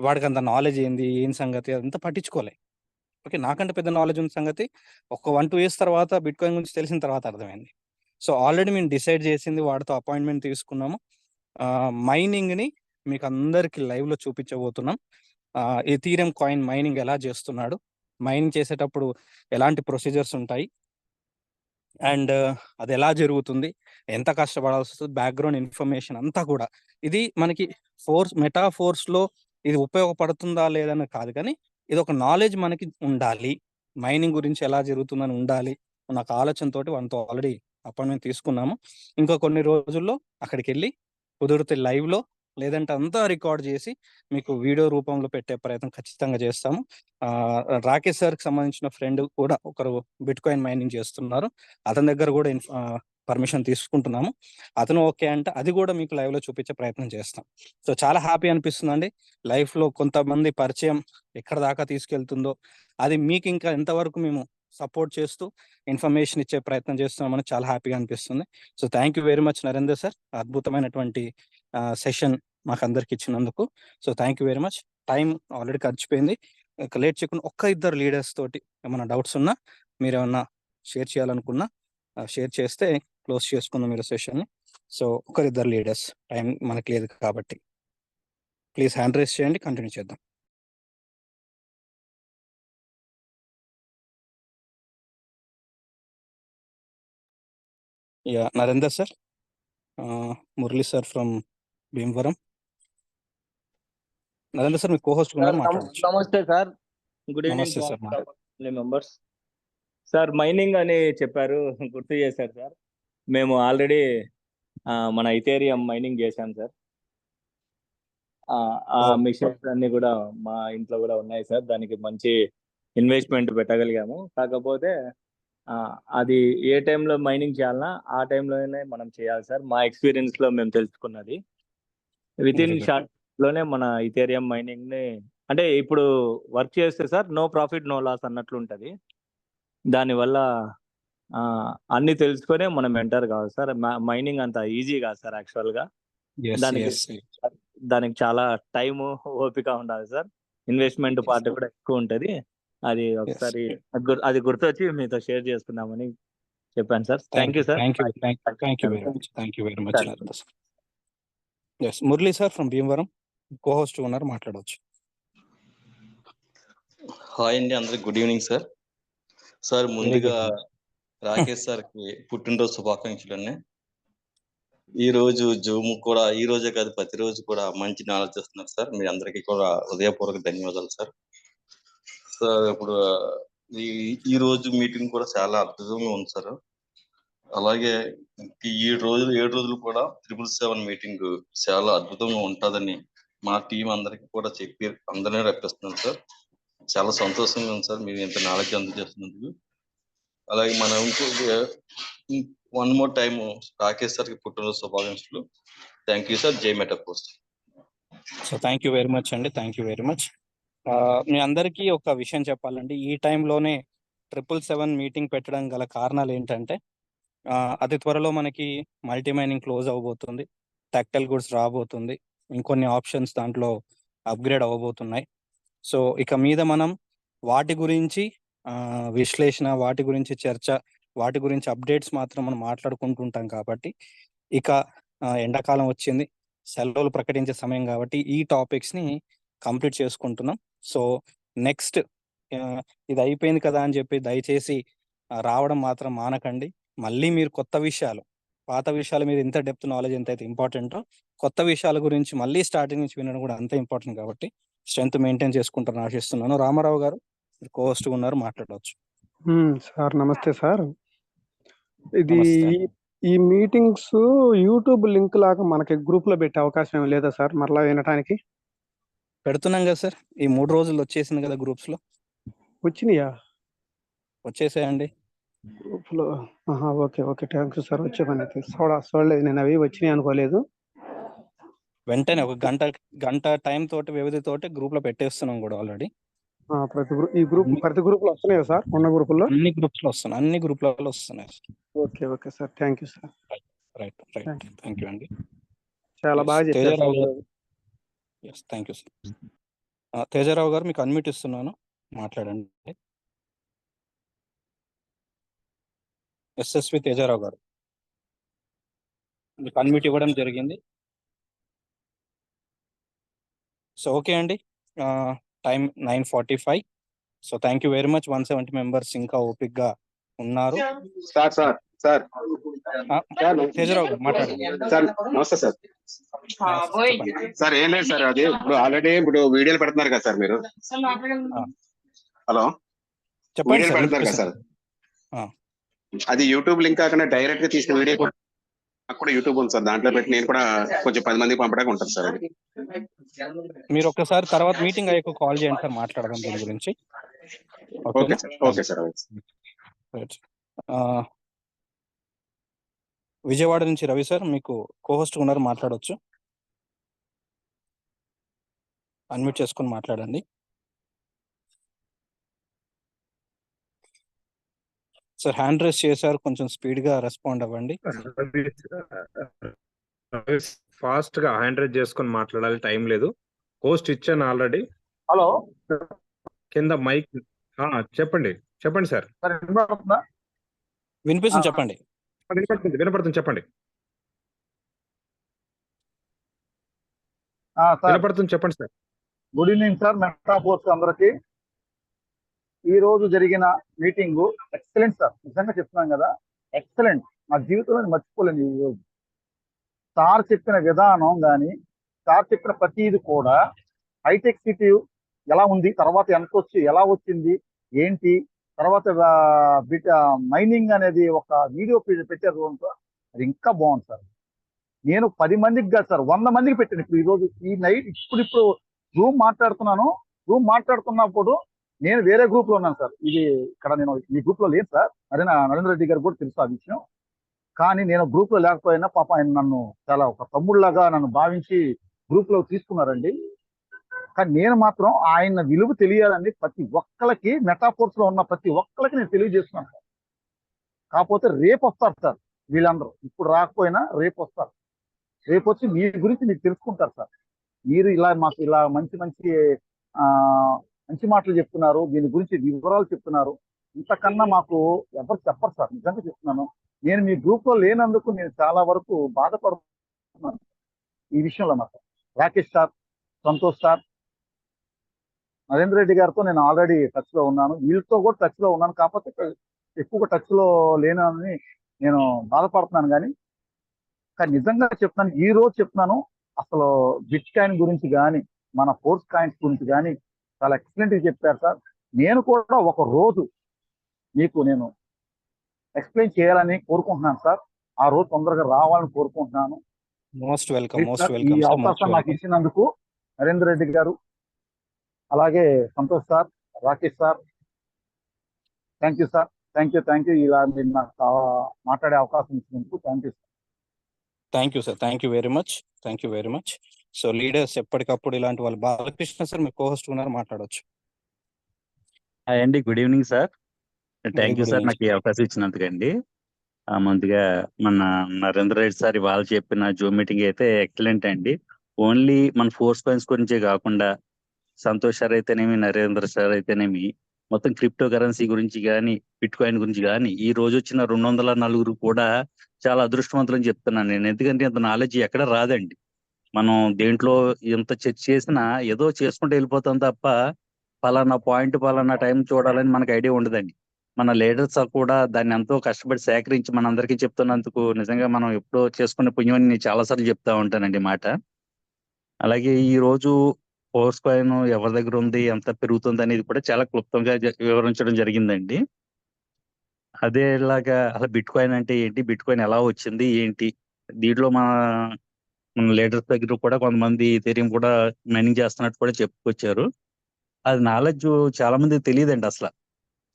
వాడికి అంత నాలెడ్జ్ ఏంది, ఏం సంగతి అదంతా పట్టించుకోలే. ఓకే, నాకంటే పెద్ద నాలెడ్జ్ ఉన్న సంగతి ఒక 1-2 ఇయర్స్ తర్వాత బిట్ కాయిన్ గురించి తెలిసిన తర్వాత అర్థమైంది. సో ఆల్రెడీ మేము డిసైడ్ చేసింది, వాడితో అపాయింట్మెంట్ తీసుకున్నాము. మైనింగ్ని మీకు అందరికి లైవ్లో చూపించబోతున్నాం. ఇథీరియం కాయిన్ మైనింగ్ ఎలా చేస్తున్నాడు, మైనింగ్ చేసేటప్పుడు ఎలాంటి ప్రొసీజర్స్ ఉంటాయి, అండ్ అది ఎలా జరుగుతుంది, ఎంత కష్టపడాల్సి వస్తుంది, బ్యాక్గ్రౌండ్ ఇన్ఫర్మేషన్ అంతా కూడా. ఇది మనకి మెటాఫోర్స్లో ఇది ఉపయోగపడుతుందా లేదని కాదు, కానీ ఇది ఒక నాలెడ్జ్ మనకి ఉండాలి, మైనింగ్ గురించి ఎలా జరుగుతుందని ఉండాలి నాకు ఆలోచనతోటి వాళ్ళతో ఆల్రెడీ అపాయింట్మెంట్ తీసుకున్నాము. ఇంకా కొన్ని రోజుల్లో అక్కడికి వెళ్ళి కుదిరితే లైవ్లో లేదంటే అంతా రికార్డ్ చేసి మీకు వీడియో రూపంలో పెట్టే ప్రయత్నం ఖచ్చితంగా చేస్తాము. రాకేష్ సార్కి సంబంధించిన ఫ్రెండ్ కూడా ఒకరు బిట్కాయిన్ మైనింగ్ చేస్తున్నారు. అతని దగ్గర కూడా పర్మిషన్ తీసుకుంటున్నాము. అతను ఓకే అంటే అది కూడా మీకు లైవ్ లో చూపించే ప్రయత్నం చేస్తాం. సో చాలా హ్యాపీ అనిపిస్తుందండి. లైఫ్ లో కొంతమంది పరిచయం ఎక్కడ దాకా తీసుకెళ్తుందో అది మీకు ఇంకా ఎంతవరకు మేము సపోర్ట్ చేస్తూ ఇన్ఫర్మేషన్ ఇచ్చే ప్రయత్నం చేస్తున్నామని చాలా హ్యాపీగా అనిపిస్తుంది. So thank you very much Narender sir, అద్భుతమైనటువంటి సెషన్ మాకు అందరికి ఇచ్చినందుకు. So thank you very much. Time already గడిచిపోయింది. లేట్ చేయకుండా ఒక్క ఇద్దరు లీడర్స్ తోటి ఏమైనా డౌట్స్ ఉన్నా, మీరు ఏమన్నా షేర్ చేయాలనుకున్నా షేర్ చేస్తే క్లోజ్ చేసుకుందాం మీరు సెషన్ని. సో ఒకరిద్దరు లీడర్స్, టైం మనకి లేదు కాబట్టి ప్లీజ్ హ్యాండ్ రైస్ చేయండి, కంటిన్యూ చేద్దాం. Yeah Narender sir, Murali sir from Bhimavaram. Narender sir me co-host ఉన్నారు, మాట్లాడచ్చు. నమస్తే సార్, గుడ్ ఈవినింగ్ నమస్తే sir. Family members. Sir mining అని చెప్పారు, గుర్తు చేశారు సార్. మేము ఆల్రెడీ మన ఇథేరియం మైనింగ్ చేశాం సార్. ఆ మిషన్స్ అన్ని కూడా మా ఇంట్లో కూడా ఉన్నాయి సార్. దానికి మంచి ఇన్వెస్ట్మెంట్ పెట్టగలిగాము. కాకపోతే అది ఏ టైంలో మైనింగ్ చేయాలన్నా ఆ టైంలోనే మనం చేయాలి సార్. మా ఎక్స్పీరియన్స్ లో మేము తెలుసుకున్నది విత్ ఇన్ షార్ట్ లోనే మన ఇథేరియం మైనింగ్ ని, అంటే ఇప్పుడు వర్క్ చేస్తే sir no profit no loss అన్నట్లు ఉంటది. దానివల్ల అన్ని తెలుసుకొని మనం ఎంటర్ కావాలి సార్. మైనింగ్ అంత ఈజీ కాదు సార్ యాక్చువల్ గా. దానికి చాలా టైం ఓపిక ఉండాలి సార్. ఇన్వెస్ట్మెంట్ పార్ట్ కూడా ఎక్కువ ఉంటది. అది ఒకసారి అది గుర్తొచ్చి మీతో షేర్ చేసుకుందామని చెప్పాను sir. Thank you sir. Thank you very much. Murali sir from Bhimavaram, co-host ఉన్నారు, మాట్లాడవచ్చు. హాయ్ అండి, అందరికి గుడ్ ఈవినింగ్ సార్. సార్ ముందుగా రాకేష్ సార్కి పుట్టినరోజు శుభాకాంక్షలు అండి. ఈ రోజు జూమ్ కూడా ఈ రోజే కాదు ప్రతిరోజు కూడా మంచి నాలెడ్జ్ ఇస్తున్నారు సార్. మీ అందరికీ కూడా హృదయపూర్వక ధన్యవాదాలు సార్. సార్ ఇప్పుడు ఈ రోజు మీటింగ్ కూడా చాలా అద్భుతంగా ఉంది సార్. అలాగే ఈ 7 రోజులు కూడా 777 మీటింగ్ చాలా అద్భుతంగా ఉంటుందని మా టీం అందరికి కూడా చెప్పి అందరినీ రప్పిస్తున్నాను సార్. చాలా సంతోషంగా ఉంది సార్ మీరు ఇంత నాలెడ్జ్ అందజేస్తున్నందుకు. అలాగే మనం వన్ మోర్ టైమ్ రాకేష్ సార్కి పుట్టినరోజు శుభాకాంక్షలు. Thank you sir. జై metapost. So thank you very much అండి, థ్యాంక్ యూ వెరీ మచ్. మీ అందరికీ ఒక విషయం చెప్పాలండి, ఈ టైంలోనే 777 మీటింగ్ పెట్టడం గల కారణాలు ఏంటంటే అతి త్వరలో మనకి మల్టీ మైనింగ్ క్లోజ్ అవ్వబోతుంది, టాక్టైల్ గుడ్స్ రాబోతుంది, ఇంకొన్ని ఆప్షన్స్ దాంట్లో అప్గ్రేడ్ అవ్వబోతున్నాయి. సో ఇక మీద మనం వాటి గురించి విశ్లేషణ, వాటి గురించి చర్చ, వాటి గురించి అప్డేట్స్ మాత్రం మనం మాట్లాడుకుంటుంటాం. కాబట్టి ఇక ఎండాకాలం వచ్చింది, సెలవులు ప్రకటించే సమయం కాబట్టి ఈ టాపిక్స్ని కంప్లీట్ చేసుకుంటున్నాం. సో నెక్స్ట్ ఇది అయిపోయింది కదా అని చెప్పి దయచేసి రావడం మాత్రం మానకండి. మళ్ళీ మీరు కొత్త విషయాలు, పాత విషయాల మీద ఎంత డెప్త్ నాలెడ్జ్ ఎంత అయితే ఇంపార్టెంటో కొత్త విషయాల గురించి మళ్ళీ స్టార్టింగ్ నుంచి వినడం కూడా అంతే ఇంపార్టెంట్. కాబట్టి స్ట్రెంత్ మెయింటైన్ చేసుకుంటారని ఆశిస్తున్నాను. రామారావు గారు కోస్ట్ ఉన్నారు, మాట్లాడవచ్చు. సార్ నమస్తే సార్. ఇది ఈ మీటింగ్స్ యూట్యూబ్ లింక్ లాగా మనకి గ్రూప్ లో పెట్టే అవకాశం ఏమి లేదా సార్ మరలా వినటానికి? పెడుతున్నాం కదా సార్, ఈ 3 రోజులు వచ్చేసింది కదా గ్రూప్స్ లో. వచ్చినాయా? వచ్చేసాయండి గ్రూప్ లో. Okay okay, thank you sir. వచ్చే పని అయితే చూడలేదు నేను, అవి వచ్చినాయి అనుకోలేదు. వెంటనే ఒక గంట టైం తోటి వ్యవధి తోటి గ్రూప్ లో పెట్టేస్తున్నాం కూడా ఆల్రెడీ. ప్రతి గ్రూప్ లో వస్తున్నాయా సార్? ఉన్న గ్రూపుల్లో అన్ని గ్రూప్స్ లో వస్తున్నాయి, అన్ని గ్రూప్లలో వస్తున్నాయి. Okay okay sir, thank you sir. Right thank you అండి. చాలా బాగా చెప్పారు. Thank you sir. తేజరావు గారు మీకు అన్మ్యూట్ ఇస్తున్నాను, మాట్లాడండి. ఎస్ఎస్వి తేజరావు గారు మీకు అన్మ్యూట్ ఇవ్వడం జరిగింది. సో ఓకే అండి, time 9:45. So thank you very much. 170 members ఇంకా ఓపిక్ గా ఉన్నారు. తేజరావు గారు మాట్లాడండి సార్. నమస్తే సార్. సార్ ఏం లేదు సార్, అది ఇప్పుడు ఆల్రెడీ వీడియోలు పెడుతున్నారు కదా సార్ మీరు. హలో, చెప్పండి. వీడియోలు పెడుతున్నారు కదా సార్, అది యూట్యూబ్ లింక్ కాకుండా డైరెక్ట్ గా తీసిన వీడియో నాకు కూడా యూట్యూబ్ ఉంది సార్, దాంట్లో పెట్టి నేను కూడా కొంచెం 10 మందికి పంపడానికి ఉంటుంది సార్ అది. మీరు ఒక్కసారి తర్వాత మీటింగ్ అయ్యాక కాల్ చేయండి సార్, మాట్లాడదాం దీని గురించి. Okay sir, okay sir. Right. Vijayawada నుంచి రవి సార్ మీకు కోహోస్ట్ ఉన్నారు, మాట్లాడవచ్చు. అన్మ్యూట్ చేసుకొని మాట్లాడండి. సార్ హ్యాండ్ రైస్ చేశారు, కొంచెం స్పీడ్ గా రెస్పాండ్ అవ్వండి. ఫాస్ట్ గా హ్యాండ్ రైజ్ చేసుకొని మాట్లాడాలి, టైం లేదు. పోస్ట్ ఇచ్చాను ఆల్రెడీ. హలో కింద మైక్ చెప్పండి చెప్పండి సార్. సార్ వినపడుతుందా? వినిపిస్తుంది, చెప్పండి. వినపడుతుంది చెప్పండి. సార్ వినపడుతుంది చెప్పండి sir. Good evening sir, metaphors అందరికి. ఈ రోజు జరిగిన మీటింగ్ ఎక్సలెంట్ సార్, నిజంగా చెప్తున్నాం కదా, ఎక్సలెంట్. నా జీవితంలో మర్చిపోలేను ఈ రోజు. సార్ చెప్పిన విధానం కానీ, సార్ చెప్పిన ప్రతిది కూడా, హైటెక్ సిటీ ఎలా ఉంది, తర్వాత ఎంత వచ్చి ఎలా వచ్చింది ఏంటి, తర్వాత మైనింగ్ అనేది ఒక వీడియో పెట్టారు, అది ఇంకా బాగుంది సార్. నేను 10 మందికి కాదు సార్, 100 మందికి పెట్టాను. ఇప్పుడు ఈ రోజు ఈ నైట్ ఇప్పుడు జూమ్ మాట్లాడుతున్నాను. జూమ్ మాట్లాడుతున్నప్పుడు నేను వేరే గ్రూప్ లో ఉన్నాను సార్. ఇది ఇక్కడ నేను ఈ గ్రూప్ లో లేదు సార్. అదే నరేంద్ర రెడ్డి గారు కూడా తెలుసు ఆ విషయం. కానీ నేను గ్రూప్ లో లేకపోయినా పాప ఆయన నన్ను చాలా ఒక తమ్ముళ్లాగా నన్ను భావించి గ్రూప్ లో తీసుకున్నారండి. కానీ నేను మాత్రం ఆయన విలువ తెలియాలని ప్రతి ఒక్కరికి, మెటాఫోర్స్ లో ఉన్న ప్రతి ఒక్కరికి నేను తెలియజేస్తున్నాను సార్. కాకపోతే రేపు వస్తారు సార్ వీళ్ళందరూ, ఇప్పుడు రాకపోయినా రేపు వస్తారు. రేపు వచ్చి మీ గురించి మీరు తెలుసుకుంటారు సార్. మీరు ఇలా మాకు ఇలా మంచి మంచి మంచి మాటలు చెప్తున్నారు, దీని గురించి వివరాలు చెప్తున్నారు. ఇంతకన్నా మాకు ఎవరు చెప్పరు సార్, నిజంగా చెప్తున్నాను. నేను మీ గ్రూప్ లో లేనందుకు నేను చాలా వరకు బాధపడుతున్నాను ఈ విషయంలో. మాకు రాకేష్ సార్, సంతోష్ సార్, నరేంద్ర రెడ్డి గారితో నేను ఆల్రెడీ టచ్ లో ఉన్నాను, వీళ్ళతో కూడా టచ్ లో ఉన్నాను. కాకపోతే ఎక్కువగా టచ్ లో లేనని నేను బాధపడుతున్నాను. కానీ నిజంగా చెప్తున్నాను, ఈ రోజు చెప్తున్నాను, అసలు బిట్ కాయిన్ గురించి కానీ, మన ఫోర్స్ కాయిన్స్ గురించి కానీ చాలా ఎక్సలెంట్ గా చెప్పారు సార్. నేను కూడా ఒక రోజు మీకు నేను ఎక్స్ప్లెయిన్ చేయాలని కోరుకుంటున్నాను సార్. ఆ రోజు తొందరగా రావాలని కోరుకుంటున్నాను. మోస్ట్ వెల్కమ్, మోస్ట్ ఈ వెల్కమ్. అవకాశం నాకు ఇచ్చినందుకు నరేంద్ర రెడ్డి గారు, అలాగే Santosh sir, Rakesh sir, thank you sir. Thank you ఇలా మీరు నాకు మాట్లాడే అవకాశం ఇచ్చినందుకు thank you sir. Thank you sir, thank you very much. So leaders ఎప్పటికప్పుడు ఇలాంటి వాళ్ళు. బాలకృష్ణ సార్ మీకు కోహోస్ట్ ఉన్నారు, మాట్లాడవచ్చు. హాయ్ అండి, good evening sir. Thank you good sir evening. నాకు ఈ అవకాశం ఇచ్చినందుకండి. ముందుగా మన నరేంద్ర రెడ్డి సార్ ఇవాళ చెప్పిన జూమ్ మీటింగ్ అయితే ఎక్సలెంట్ అండి. ఓన్లీ మన ఫోర్స్ కాయిన్స్ గురించే కాకుండా సంతోష్ సార్ అయితేనేమి, నరేంద్ర సార్ అయితేనేమి, మొత్తం క్రిప్టో కరెన్సీ గురించి కానీ, బిట్ కాయిన్ గురించి కానీ ఈ రోజు వచ్చిన 204 కూడా చాలా అదృష్టవంతులని చెప్తున్నాను నేను. ఎందుకంటే అంత నాలెడ్జ్ ఎక్కడ రాదండి. మనం దేంట్లో ఎంత చర్చ చేసినా ఏదో చేసుకుంటూ వెళ్ళిపోతాం తప్ప పలానా పాయింట్ పలానా టైం చూడాలని మనకు ఐడియా ఉండదండి. మన లీడర్స్ కూడా దాన్ని ఎంతో కష్టపడి సేకరించి మనందరికీ చెప్తున్నందుకు నిజంగా మనం ఎప్పుడో చేసుకునే పుణ్యం అని చాలాసార్లు చెప్తా ఉంటానండి మాట. అలాగే ఈ రోజు ఫోర్స్ కాయిన్ ఎవరి దగ్గర ఉంది, ఎంత పెరుగుతుంది అనేది కూడా చాలా క్లుప్తంగా వివరించడం జరిగిందండి. అదేలాగా అసలు బిట్ కాయిన్ అంటే ఏంటి, బిట్ కాయిన్ ఎలా వచ్చింది ఏంటి, దీంట్లో మన లీడర్స్ దగ్గర కూడా కొంతమంది ఎథీరియం కూడా మైనింగ్ చేస్తున్నట్టు కూడా చెప్పుకొచ్చారు. అది నాలెడ్జ్ చాలా మంది తెలియదండి అసలు.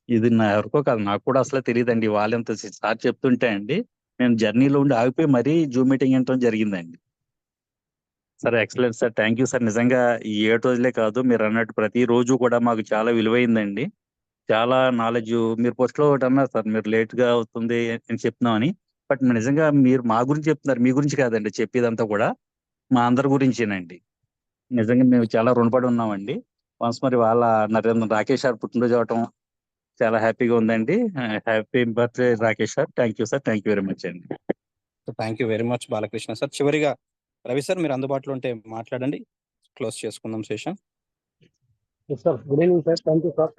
ఇది నా ఎవరికో కాదు, నాకు కూడా అసలు తెలియదండి. వాళ్ళెంత సార్ చెప్తుంటే అండి నేను జర్నీలో ఉండి ఆగిపోయి మరీ జూమ్ మీటింగ్ వినటం జరిగిందండి. Sir excellent sir, thank you sir. నిజంగా ఈ 7 రోజులే కాదు, మీరు అన్నట్టు ప్రతి రోజు కూడా మాకు చాలా విలువైందండి. చాలా నాలెడ్జ్ మీరు ఫస్ట్ లో ఒకటి అన్నారు సార్, మీరు లేట్ గా అవుతుంది అని చెప్తున్నామని. బట్ నిజంగా మీరు మా గురించి చెప్తున్నారు, మీ గురించి కాదండి చెప్పేదంతా కూడా మా అందరి గురించేనండి. నిజంగా మేము చాలా రుణపడి ఉన్నామండి. వన్స్ మరి వాళ్ళ రాకేష్ సార్ పుట్టినరోజు అవటం చాలా హ్యాపీగా ఉందండి. Happy birthday Rakesh sir. Thank you sir, thank you very much అండి. Thank you very much Balakrishna sir. చివరిగా రవి సార్ మీరు అందుబాటులో ఉంటే మాట్లాడండి, క్లోజ్ చేసుకుందాం session. Sir good evening sir, thank you sir.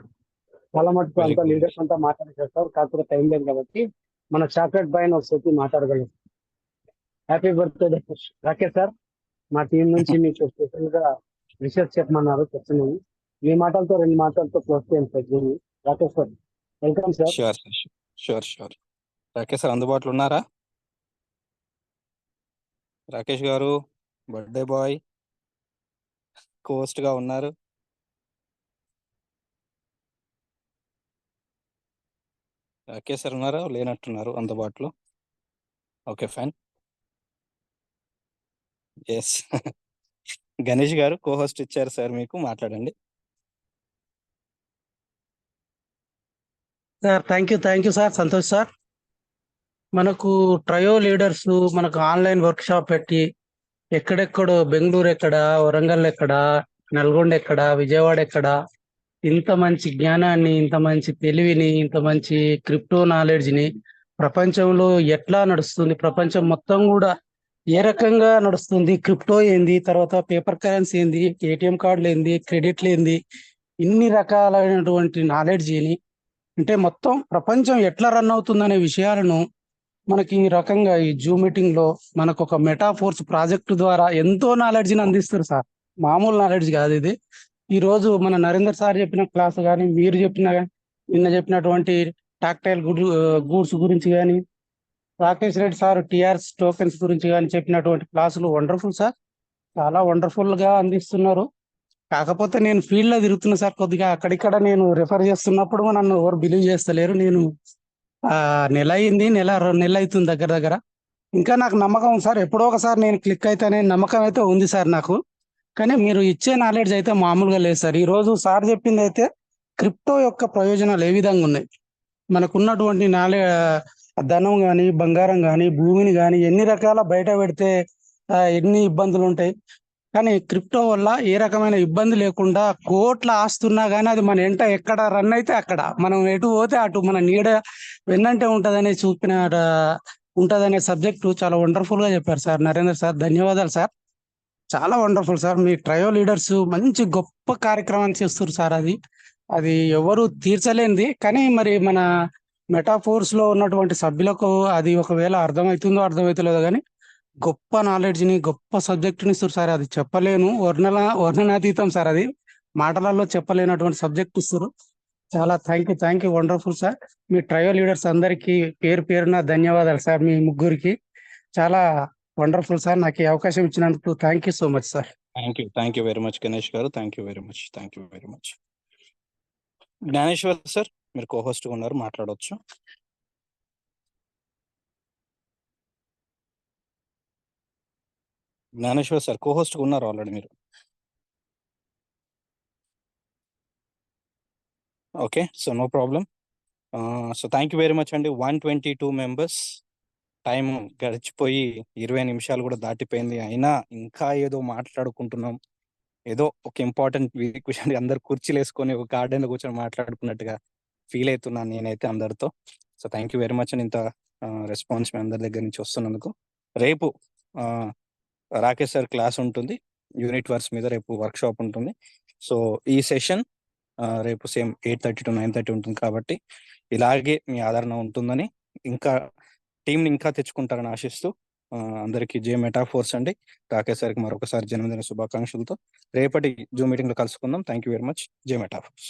చాలా మటుకు Very అంతా good. లీడర్స్ అంతా మాట్లాడేశారు సార్, కాకపోతే టైం లేదు కాబట్టి మన చాక్లెట్ బాయ్ ఒకసారి మాట్లాడగలం. Happy birthday Rakesh sir. మా టీం నుంచి మీకు స్పెషల్ గా రీసెర్చ్ చెప్పమన్నారు, చెప్తున్నాను. మీ మాటలతో 2 మాటలతో క్లోజ్ చేయండి sir. Rakesh sir welcome sir. Sure. Rakesh sir అందుబాటులో ఉన్నారా? రాకేష్ గారు బర్త్డే బాయ్ కోస్ట్ గా ఉన్నారు. రాకేష్ సార్ ఉన్నారా? లేనట్టున్నారు అందుబాటులో. Okay fine. ఎస్ గణేష్ గారు కోహోస్ట్ ఇచ్చారు సార్, మీకు మాట్లాడండి. Sir thank you sir, Santosh sir. మనకు ట్రయో లీడర్స్ మనకు ఆన్లైన్ వర్క్ షాప్ పెట్టి ఎక్కడెక్కడో బెంగళూరు ఎక్కడ, వరంగల్ ఎక్కడ, నల్గొండ ఎక్కడ, విజయవాడ ఎక్కడ ఇంత మంచి జ్ఞానాన్ని, ఇంత మంచి తెలివిని, ఇంత మంచి క్రిప్టో నాలెడ్జ్ని ప్రపంచంలో ఎట్లా నడుస్తుంది, ప్రపంచం మొత్తం కూడా ఏ రకంగా నడుస్తుంది, క్రిప్టో ఏంది, తర్వాత పేపర్ కరెన్సీ ఏంది, ఏటీఎం కార్డులు ఏంది, క్రెడిట్లు ఏంది, ఇన్ని రకాలైనటువంటి నాలెడ్జిని అంటే మొత్తం ప్రపంచం ఎట్లా రన్ అవుతుందనే విషయాలను మనకి ఈ రకంగా ఈ జూమ్ మీటింగ్ లో మనకు ఒక మెటాఫోర్స్ ప్రాజెక్టు ద్వారా ఎంతో నాలెడ్జ్ని అందిస్తారు సార్. మామూలు నాలెడ్జ్ కాదు ఇది. ఈ రోజు మన నరేందర్ సార్ చెప్పిన క్లాస్ కానీ, మీరు చెప్పిన నిన్న చెప్పినటువంటి టాక్టైల్ గూడ్స్ గురించి కానీ, Rakesh Reddy sir TRS tokens గురించి కానీ చెప్పినటువంటి క్లాసులు వండర్ఫుల్ సార్, చాలా వండర్ఫుల్ గా అందిస్తున్నారు. కాకపోతే నేను ఫీల్డ్ లో తిరుగుతున్నా సార్, కొద్దిగా అక్కడిక్కడ నేను రెఫర్ చేస్తున్నప్పుడు నన్ను ఎవరు బిలీవ్ చేస్తలేరు. నేను నెల అయింది, రెండు నెలలు అవుతుంది దగ్గర దగ్గర. ఇంకా నాకు నమ్మకం ఉంది సార్, ఎప్పుడో ఒకసారి నేను క్లిక్ అయితేనే నమ్మకం అయితే ఉంది సార్ నాకు. కానీ మీరు ఇచ్చే నాలెడ్జ్ అయితే మామూలుగా లేదు సార్. ఈ రోజు సార్ చెప్పింది అయితే క్రిప్టో యొక్క ప్రయోజనాలు ఏ విధంగా ఉన్నాయి, మనకున్నటువంటి ధనం కానీ, బంగారం కానీ, భూమిని కానీ ఎన్ని రకాల బయట పెడితే ఎన్ని ఇబ్బందులు ఉంటాయి, కానీ క్రిప్టో వల్ల ఏ రకమైన ఇబ్బంది లేకుండా కోట్ల ఆస్తున్నా కానీ అది మన ఎంట ఎక్కడ రన్ అయితే అక్కడ, మనం ఎటు పోతే అటు మన నీడ వెన్నంటే ఉంటదనే ఉంటదనే సబ్జెక్టు చాలా వండర్ఫుల్ గా చెప్పారు సార్ నరేందర్ సార్. ధన్యవాదాలు సార్, చాలా వండర్ఫుల్ సార్. మీ ట్రయో లీడర్స్ మంచి గొప్ప కార్యక్రమాన్ని చేస్తారు సార్. అది ఎవరు తీర్చలేనిది, కానీ మరి మన మెటాఫోర్స్ లో ఉన్నటువంటి సభ్యులకు అది ఒకవేళ అర్థమవుతుందో అర్థమవుతలేదో కానీ గొప్ప నాలెడ్జ్ని, గొప్ప సబ్జెక్టుని ఇస్తారు సార్. అది చెప్పలేను, వర్ణనాతీతం సార్, అది మాటలలో చెప్పలేనటువంటి సబ్జెక్ట్ ఇస్తారు. చాలా thank you wonderful sir. Me trio leaders అందరికీ పేరు పేరున ధన్యవాదాలు సార్. మీ ముగ్గురికి చాలా వండర్ఫుల్ సార్. నాకు ఈ అవకాశం ఇచ్చినందుకు thank you so much sir. Thank you very much Ganesh గారు. Thank you very much. Gnaneshwar sir, మీరు కోహోస్ట్ ఉన్నారు, మాట్లాడవచ్చు. జ్ఞానేశ్వర్ సార్ కోహోస్ట్ ఉన్నారు ఆల్రెడీ మీరు. Okay, so no problem. So thank you very much అండి. 122 మెంబర్స్, టైం గడిచిపోయి 20 నిమిషాలు కూడా దాటిపోయింది. అయినా ఇంకా ఏదో మాట్లాడుకుంటున్నాం, ఏదో ఒక ఇంపార్టెంట్ విషయం అందరు కుర్చీలు వేసుకొని ఒక గార్డెన్ లో కూర్చొని మాట్లాడుకున్నట్టుగా ఫీల్ అవుతున్నాను నేనైతే అందరితో. So thank you very much అని ఇంత రెస్పాన్స్ మీ అందరి దగ్గర నుంచి వస్తున్నందుకు. రేపు రాకేష్ సార్ క్లాస్ ఉంటుంది, యూనిట్ వర్క్స్ మీద రేపు వర్క్ షాప్ ఉంటుంది. సో ఈ సెషన్ రేపు సేమ్ 8:30 to 9:30 ఉంటుంది. కాబట్టి ఇలాగే మీ ఆదరణ ఉంటుందని, ఇంకా టీంని ఇంకా తెచ్చుకుంటారని ఆశిస్తూ అందరికీ జే మెటాఫోర్స్ అండి. రాకేష్ సార్కి మరొకసారి జన్మదిన శుభాకాంక్షలతో రేపటి జూమ్ మీటింగ్ లో కలుసుకుందాం. Thank you very much. J metaphors.